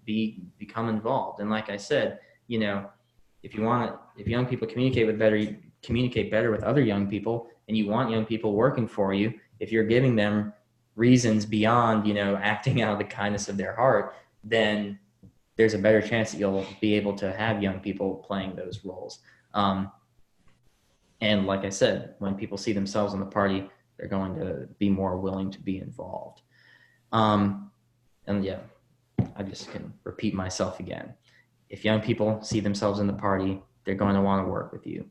become involved. And like I said, if young people communicate better with other young people, and you want young people working for you, if you're giving them reasons beyond, acting out of the kindness of their heart, then there's a better chance that you'll be able to have young people playing those roles. And like I said, when people see themselves in the party, they're going to be more willing to be involved. And yeah, I just can repeat myself again. If young people see themselves in the party, they're going to want to work with you,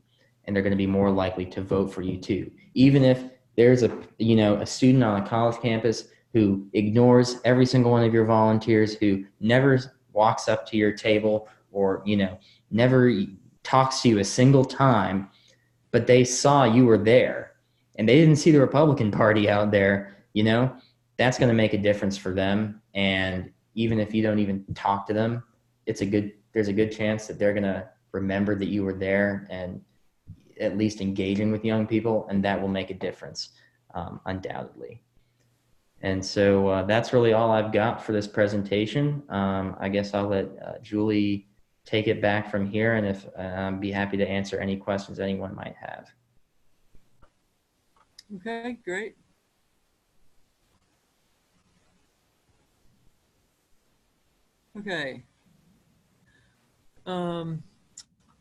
and they're going to be more likely to vote for you too. Even if there's a student on a college campus who ignores every single one of your volunteers, who never walks up to your table or, never talks to you a single time, but they saw you were there and they didn't see the Republican Party out there, that's going to make a difference for them. And even if you don't even talk to them, there's a good chance that they're going to remember that you were there and at least engaging with young people, and that will make a difference, undoubtedly. And so that's really all I've got for this presentation. I guess I'll let Julie take it back from here, and if I'd be happy to answer any questions anyone might have. Okay, great. Okay.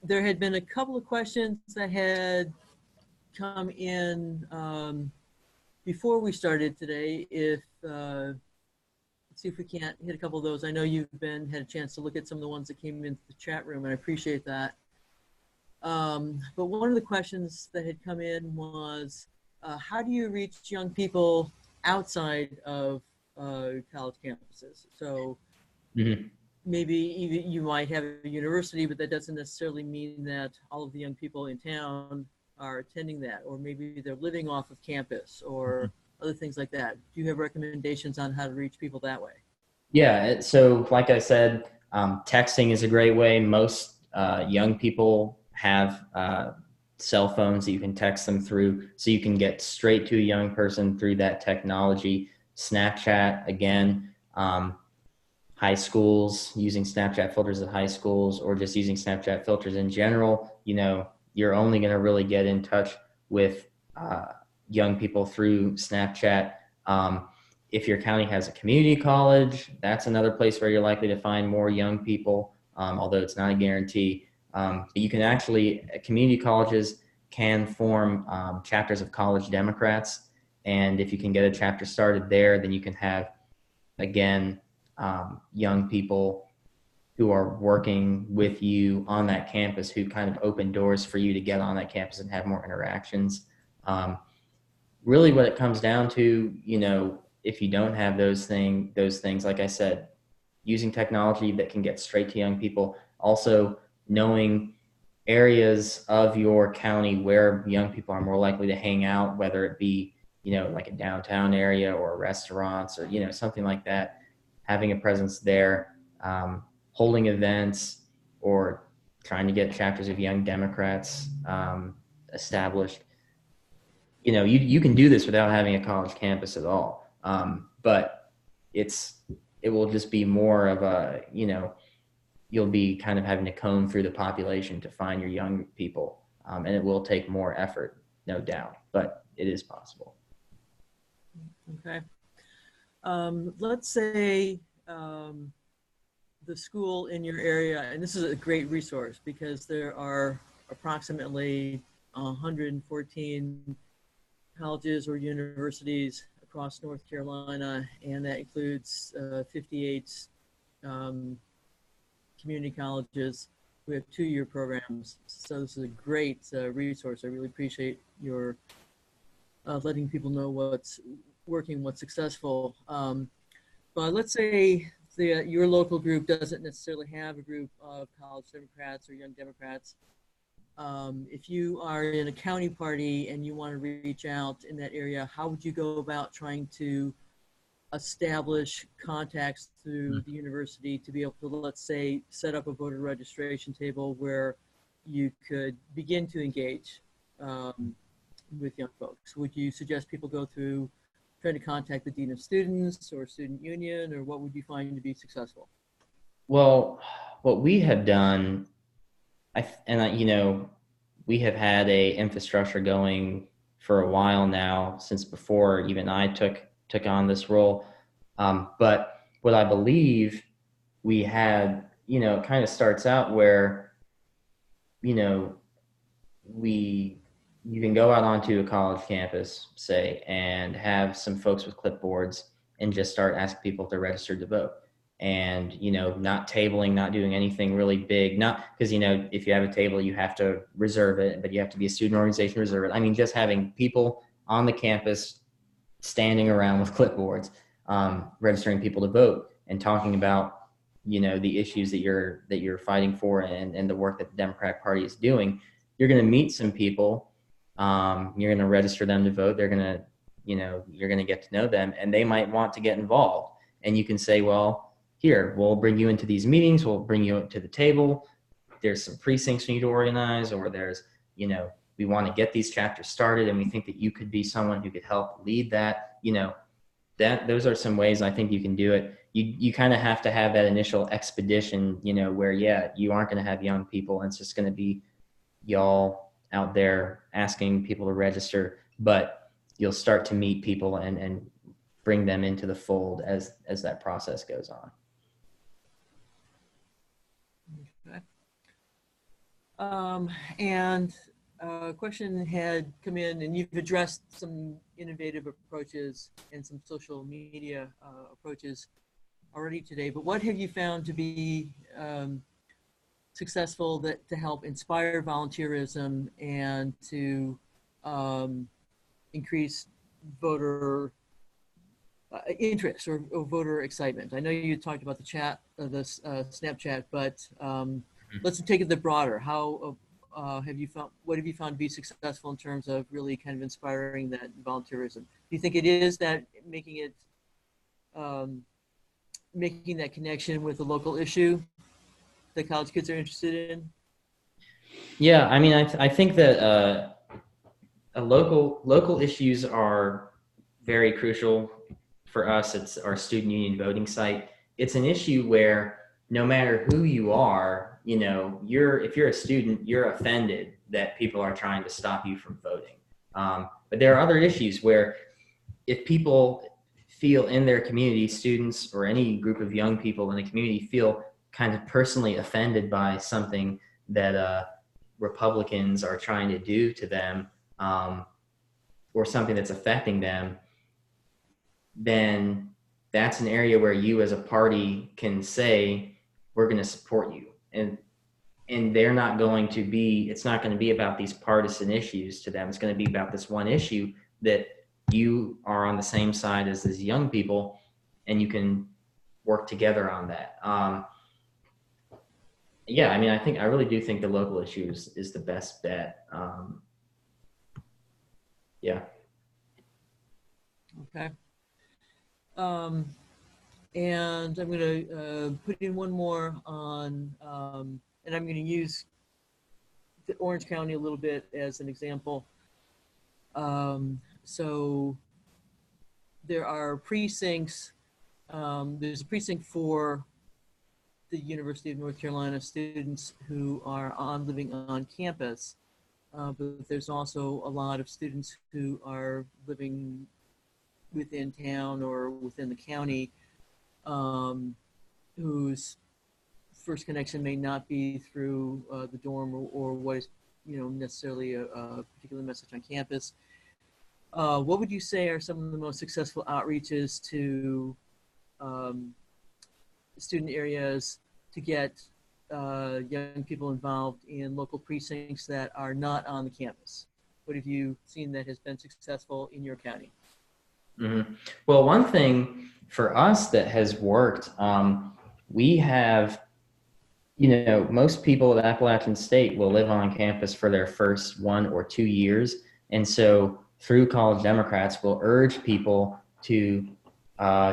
There had been a couple of questions that had come in before we started today. Let's see if we can't hit a couple of those. I know you've had a chance to look at some of the ones that came into the chat room, and I appreciate that. But one of the questions that had come in was, how do you reach young people outside of college campuses? So maybe even you might have a university, but that doesn't necessarily mean that all of the young people in town are attending that, or maybe they're living off of campus or other things like that. Do you have recommendations on how to reach people that way? Yeah, so like I said, texting is a great way. Most young people have cell phones that you can text them through, so you can get straight to a young person through that technology. Snapchat, again, high schools using Snapchat filters at high schools, or just using Snapchat filters in general, you're only going to really get in touch with young people through Snapchat. If your county has a community college, that's another place where you're likely to find more young people, although it's not a guarantee. But you can actually, community colleges can form chapters of College Democrats. And if you can get a chapter started there, then you can have, again, young people who are working with you on that campus, who kind of open doors for you to get on that campus and have more interactions. Really what it comes down to, if you don't have those things, like I said, using technology that can get straight to young people, also knowing areas of your county where young people are more likely to hang out, whether it be, like a downtown area or restaurants or, something like that. Having a presence there, holding events, or trying to get chapters of Young Democrats established. You can do this without having a college campus at all. But it will just be more of a, you'll be kind of having to comb through the population to find your young people. And it will take more effort, no doubt, but it is possible. Okay. Let's say the school in your area, and this is a great resource because there are approximately 114 colleges or universities across North Carolina, and that includes 58 community colleges. We have 2-year programs, so this is a great resource. I really appreciate your letting people know what's working, what's successful. But let's say your local group doesn't necessarily have a group of College Democrats or Young Democrats. If you are in a county party and you want to reach out in that area, how would you go about trying to establish contacts through the university to be able to, let's say, set up a voter registration table where you could begin to engage with young folks? Would you suggest people go through trying to contact the dean of students or student union, or what would you find to be successful? Well, what we have done, we have had a infrastructure going for a while now, since before even I took on this role. But what I believe we had, it kind of starts out where, you can go out onto a college campus, say, and have some folks with clipboards and just start asking people to register to vote. And, not tabling, not doing anything really big, not because, if you have a table, you have to reserve it, but you have to be a student organization to reserve it. I mean, just having people on the campus standing around with clipboards, registering people to vote and talking about, the issues that you're fighting for and the work that the Democratic Party is doing. You're going to meet some people You're going to register them to vote. They're going to, you're going to get to know them, and they might want to get involved. And you can say, well, here, we'll bring you into these meetings. We'll bring you up to the table. There's some precincts we need to organize, or there's, we want to get these chapters started, and we think that you could be someone who could help lead that. Those are some ways I think you can do it. You kind of have to have that initial expedition, where, you aren't going to have young people, and it's just going to be y'all out there asking people to register, but you'll start to meet people and bring them into the fold as that process goes on. Okay. And a question had come in, and you've addressed some innovative approaches and some social media approaches already today, but what have you found to be successful to help inspire volunteerism and to increase voter interest or voter excitement? I know you talked about the chat, the Snapchat, but let's take it a bit broader. How have you found, what have you found to be successful in terms of really kind of inspiring that volunteerism? Do you think it is that making it, making that connection with the local issue that college kids are interested in? Yeah, I mean, I think that local issues are very crucial for us. It's our student union voting site. It's an issue where no matter who you are, if you're a student, you're offended that people are trying to stop you from voting. But there are other issues where if people feel in their community, students or any group of young people in the community feel kind of personally offended by something that Republicans are trying to do to them, or something that's affecting them, then that's an area where you as a party can say, we're going to support you. And they're not going to be, it's not going to be about these partisan issues to them. It's going to be about this one issue that you are on the same side as these young people, and you can work together on that. Yeah, I mean, I really do think the local issue is the best bet. Yeah. Okay. And I'm going to put in one more on, and I'm going to use the Orange County a little bit as an example. So there are precincts. There's a precinct for the University of North Carolina students who are living on campus, but there's also a lot of students who are living within town or within the county, whose first connection may not be through the dorm or what is, necessarily a particular message on campus. What would you say are some of the most successful outreaches to student areas to get young people involved in local precincts that are not on the campus? What have you seen that has been successful in your county? Mm-hmm. Well, one thing for us that has worked, we have, most people at Appalachian State will live on campus for their first 1 or 2 years. And so through College Democrats, we'll urge people to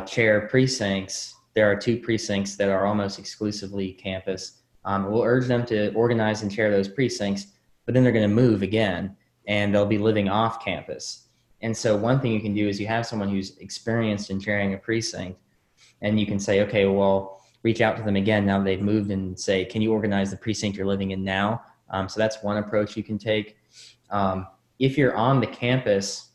chair precincts. There are 2 precincts that are almost exclusively campus. We'll urge them to organize and chair those precincts, but then they're going to move again, and they'll be living off campus. And so one thing you can do is you have someone who's experienced in chairing a precinct, and you can say, okay, well, reach out to them again now they've moved, and say, can you organize the precinct you're living in now? So that's one approach you can take. If you're on the campus,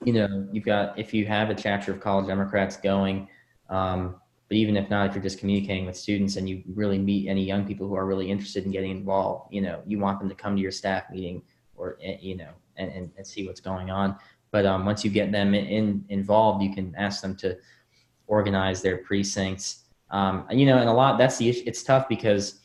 if you have a chapter of College Democrats going, but even if not, if you're just communicating with students and you really meet any young people who are really interested in getting involved, you want them to come to your staff meeting or, and see what's going on. But once you get them involved, you can ask them to organize their precincts. And a lot, that's the issue. It's tough because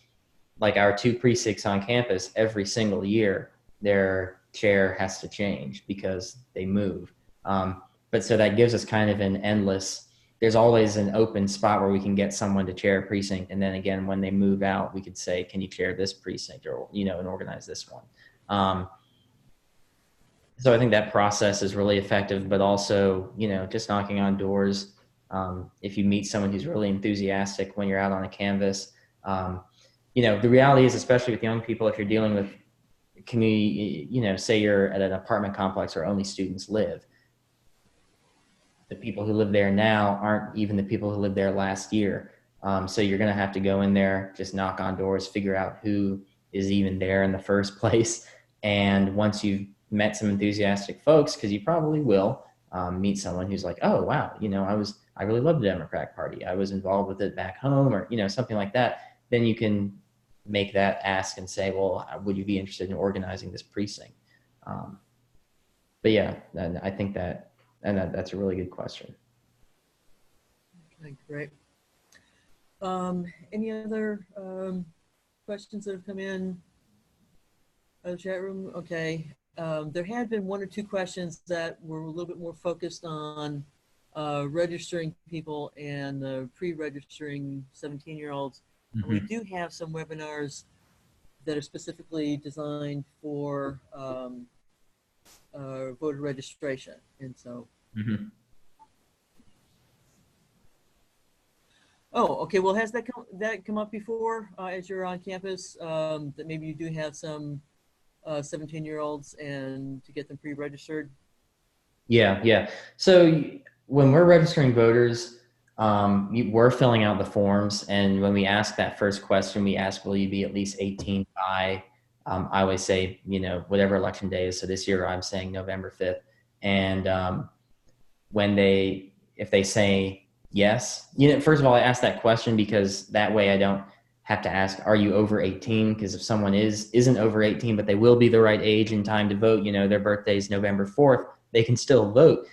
like our 2 precincts on campus, every single year, their chair has to change because they move. But so that gives us kind of an endless, there's always an open spot where we can get someone to chair a precinct. And then again, when they move out, we could say, can you chair this precinct or, and organize this one. So I think that process is really effective, but also, just knocking on doors. If you meet someone who's really enthusiastic when you're out on a canvas, the reality is, especially with young people, if you're dealing with community, say you're at an apartment complex where only students live, the people who live there now aren't even the people who lived there last year. So you're going to have to go in there, just knock on doors, figure out who is even there in the first place. And once you've met some enthusiastic folks, because you probably will meet someone who's like, oh, wow, I really loved the Democratic Party. I was involved with it back home, or, something like that. Then you can make that ask and say, well, would you be interested in organizing this precinct? But yeah, I think that's a really good question. Okay, great. Any other questions that have come in the chat room? Okay. There had been one or two questions that were a little bit more focused on registering people and pre-registering 17-year-olds. Mm-hmm. We do have some webinars that are specifically designed for voter registration. And so. Mm-hmm. Oh, okay. Well, has that come up before as you're on campus, that maybe you do have some 17-year-olds and to get them pre-registered? Yeah. So when we're registering voters, we're filling out the forms. And when we ask that first question, we ask, will you be at least 18 by, I always say, whatever election day is. So this year I'm saying November 5th. And if they say yes, first of all, I ask that question because that way I don't have to ask, are you over 18? Because if someone isn't over 18, but they will be the right age and time to vote, their birthday is November 4th, they can still vote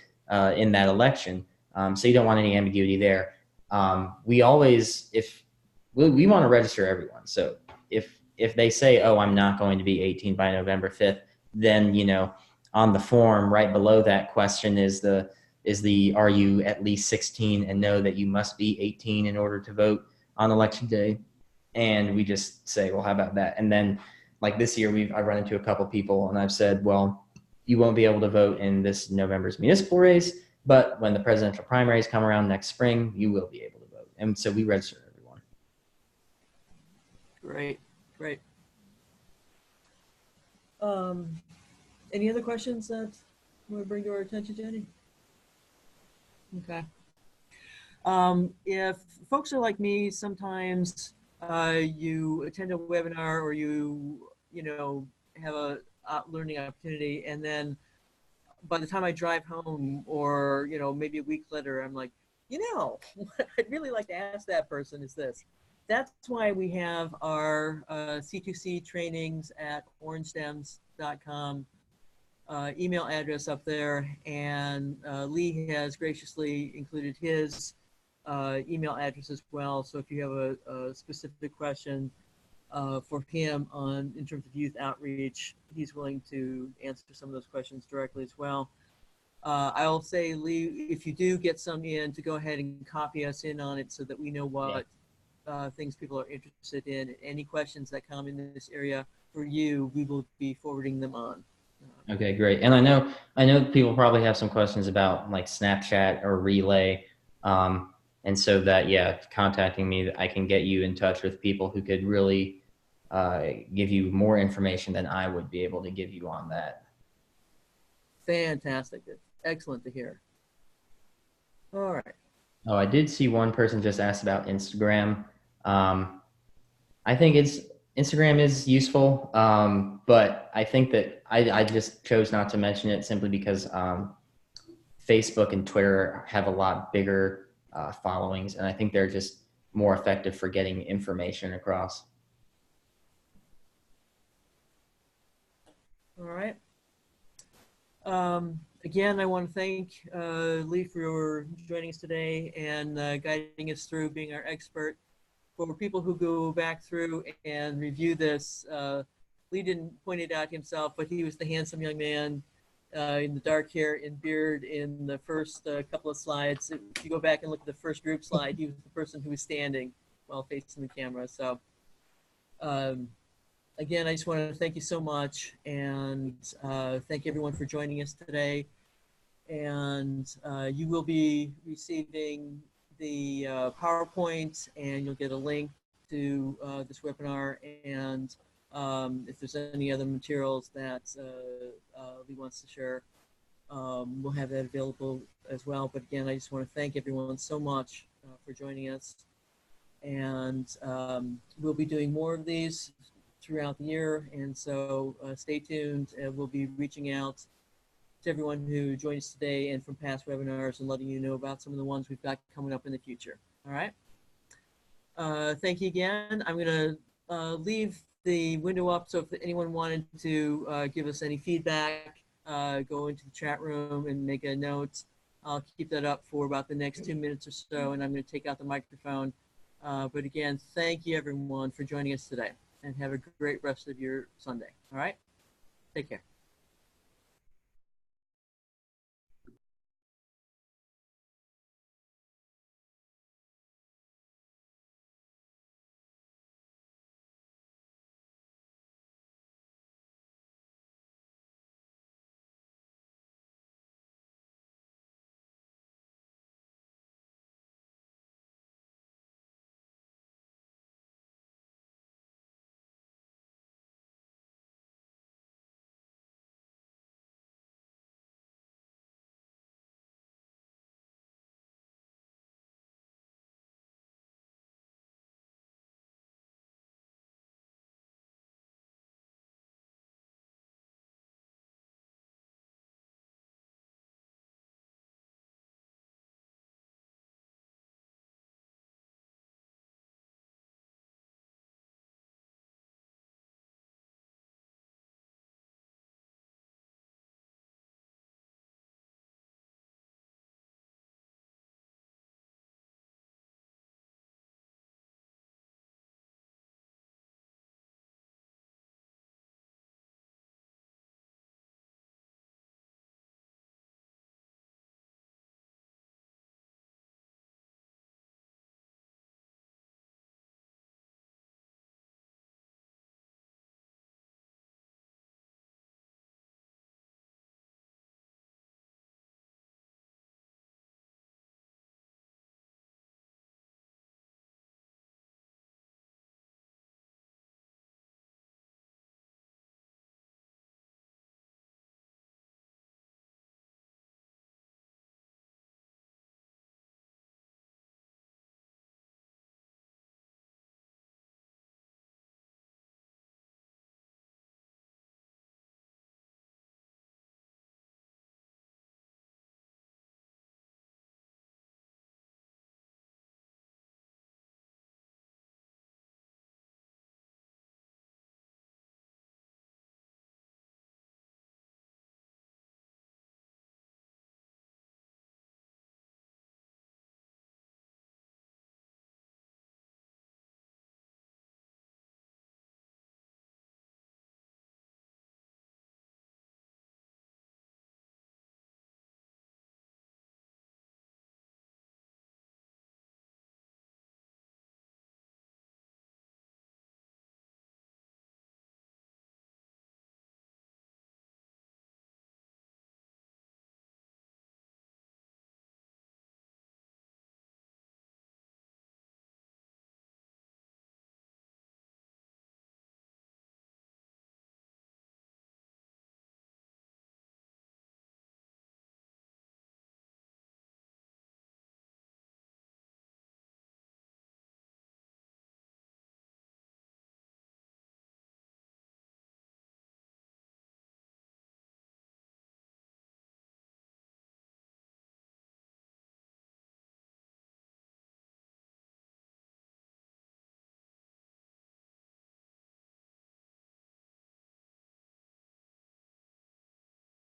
in that election. So you don't want any ambiguity there. We always, we want to register everyone. So if they say, oh, I'm not going to be 18 by November 5th, then, on the form right below that question is the are you at least 16 and know that you must be 18 in order to vote on election day? And we just say, well, how about that? And then like this year, I run into a couple people and I've said, well, you won't be able to vote in this November's municipal race, but when the presidential primaries come around next spring, you will be able to vote. And so we register everyone. Great. Any other questions that you want to bring to our attention, Jenny? Okay. If folks are like me, sometimes you attend a webinar or you have a learning opportunity, and then by the time I drive home or maybe a week later, I'm like, what I'd really like to ask that person is this. That's why we have our C2C trainings at orangedems.com email address up there, and Lee has graciously included his email address as well. So if you have a specific question for him in terms of youth outreach, he's willing to answer some of those questions directly as well. I'll say, Lee, if you do get some in, to go ahead and copy us in on it so that we know what things people are interested in. Any questions that come in this area for you, we will be forwarding them on. Okay, great. And I know people probably have some questions about like Snapchat or Relay. And so that, contacting me, I can get you in touch with people who could really give you more information than I would be able to give you on that. Fantastic. Excellent to hear. All right. Oh, I did see one person just asked about Instagram. I think Instagram is useful, but I think that I just chose not to mention it simply because Facebook and Twitter have a lot bigger followings, and I think they're just more effective for getting information across. All right. Again, I want to thank Lee for joining us today and guiding us through, being our expert. For people who go back through and review this, Lee didn't point it out himself, but he was the handsome young man in the dark hair and beard in the first couple of slides. If you go back and look at the first group slide, he was the person who was standing while facing the camera. So again, I just want to thank you so much, and thank everyone for joining us today. And you will be receiving the PowerPoint, and you'll get a link to this webinar. And if there's any other materials that Lee wants to share, we'll have that available as well. But again, I just want to thank everyone so much for joining us. And we'll be doing more of these throughout the year. And so stay tuned. We'll be reaching out to everyone who joined us today and from past webinars and letting you know about some of the ones we've got coming up in the future. All right. Thank you again. I'm going to leave the window up, so if anyone wanted to give us any feedback, go into the chat room and make a note. I'll keep that up for about the next 2 minutes or so, and I'm going to take out the microphone. But again, thank you everyone for joining us today, and have a great rest of your Sunday. All right? Take care.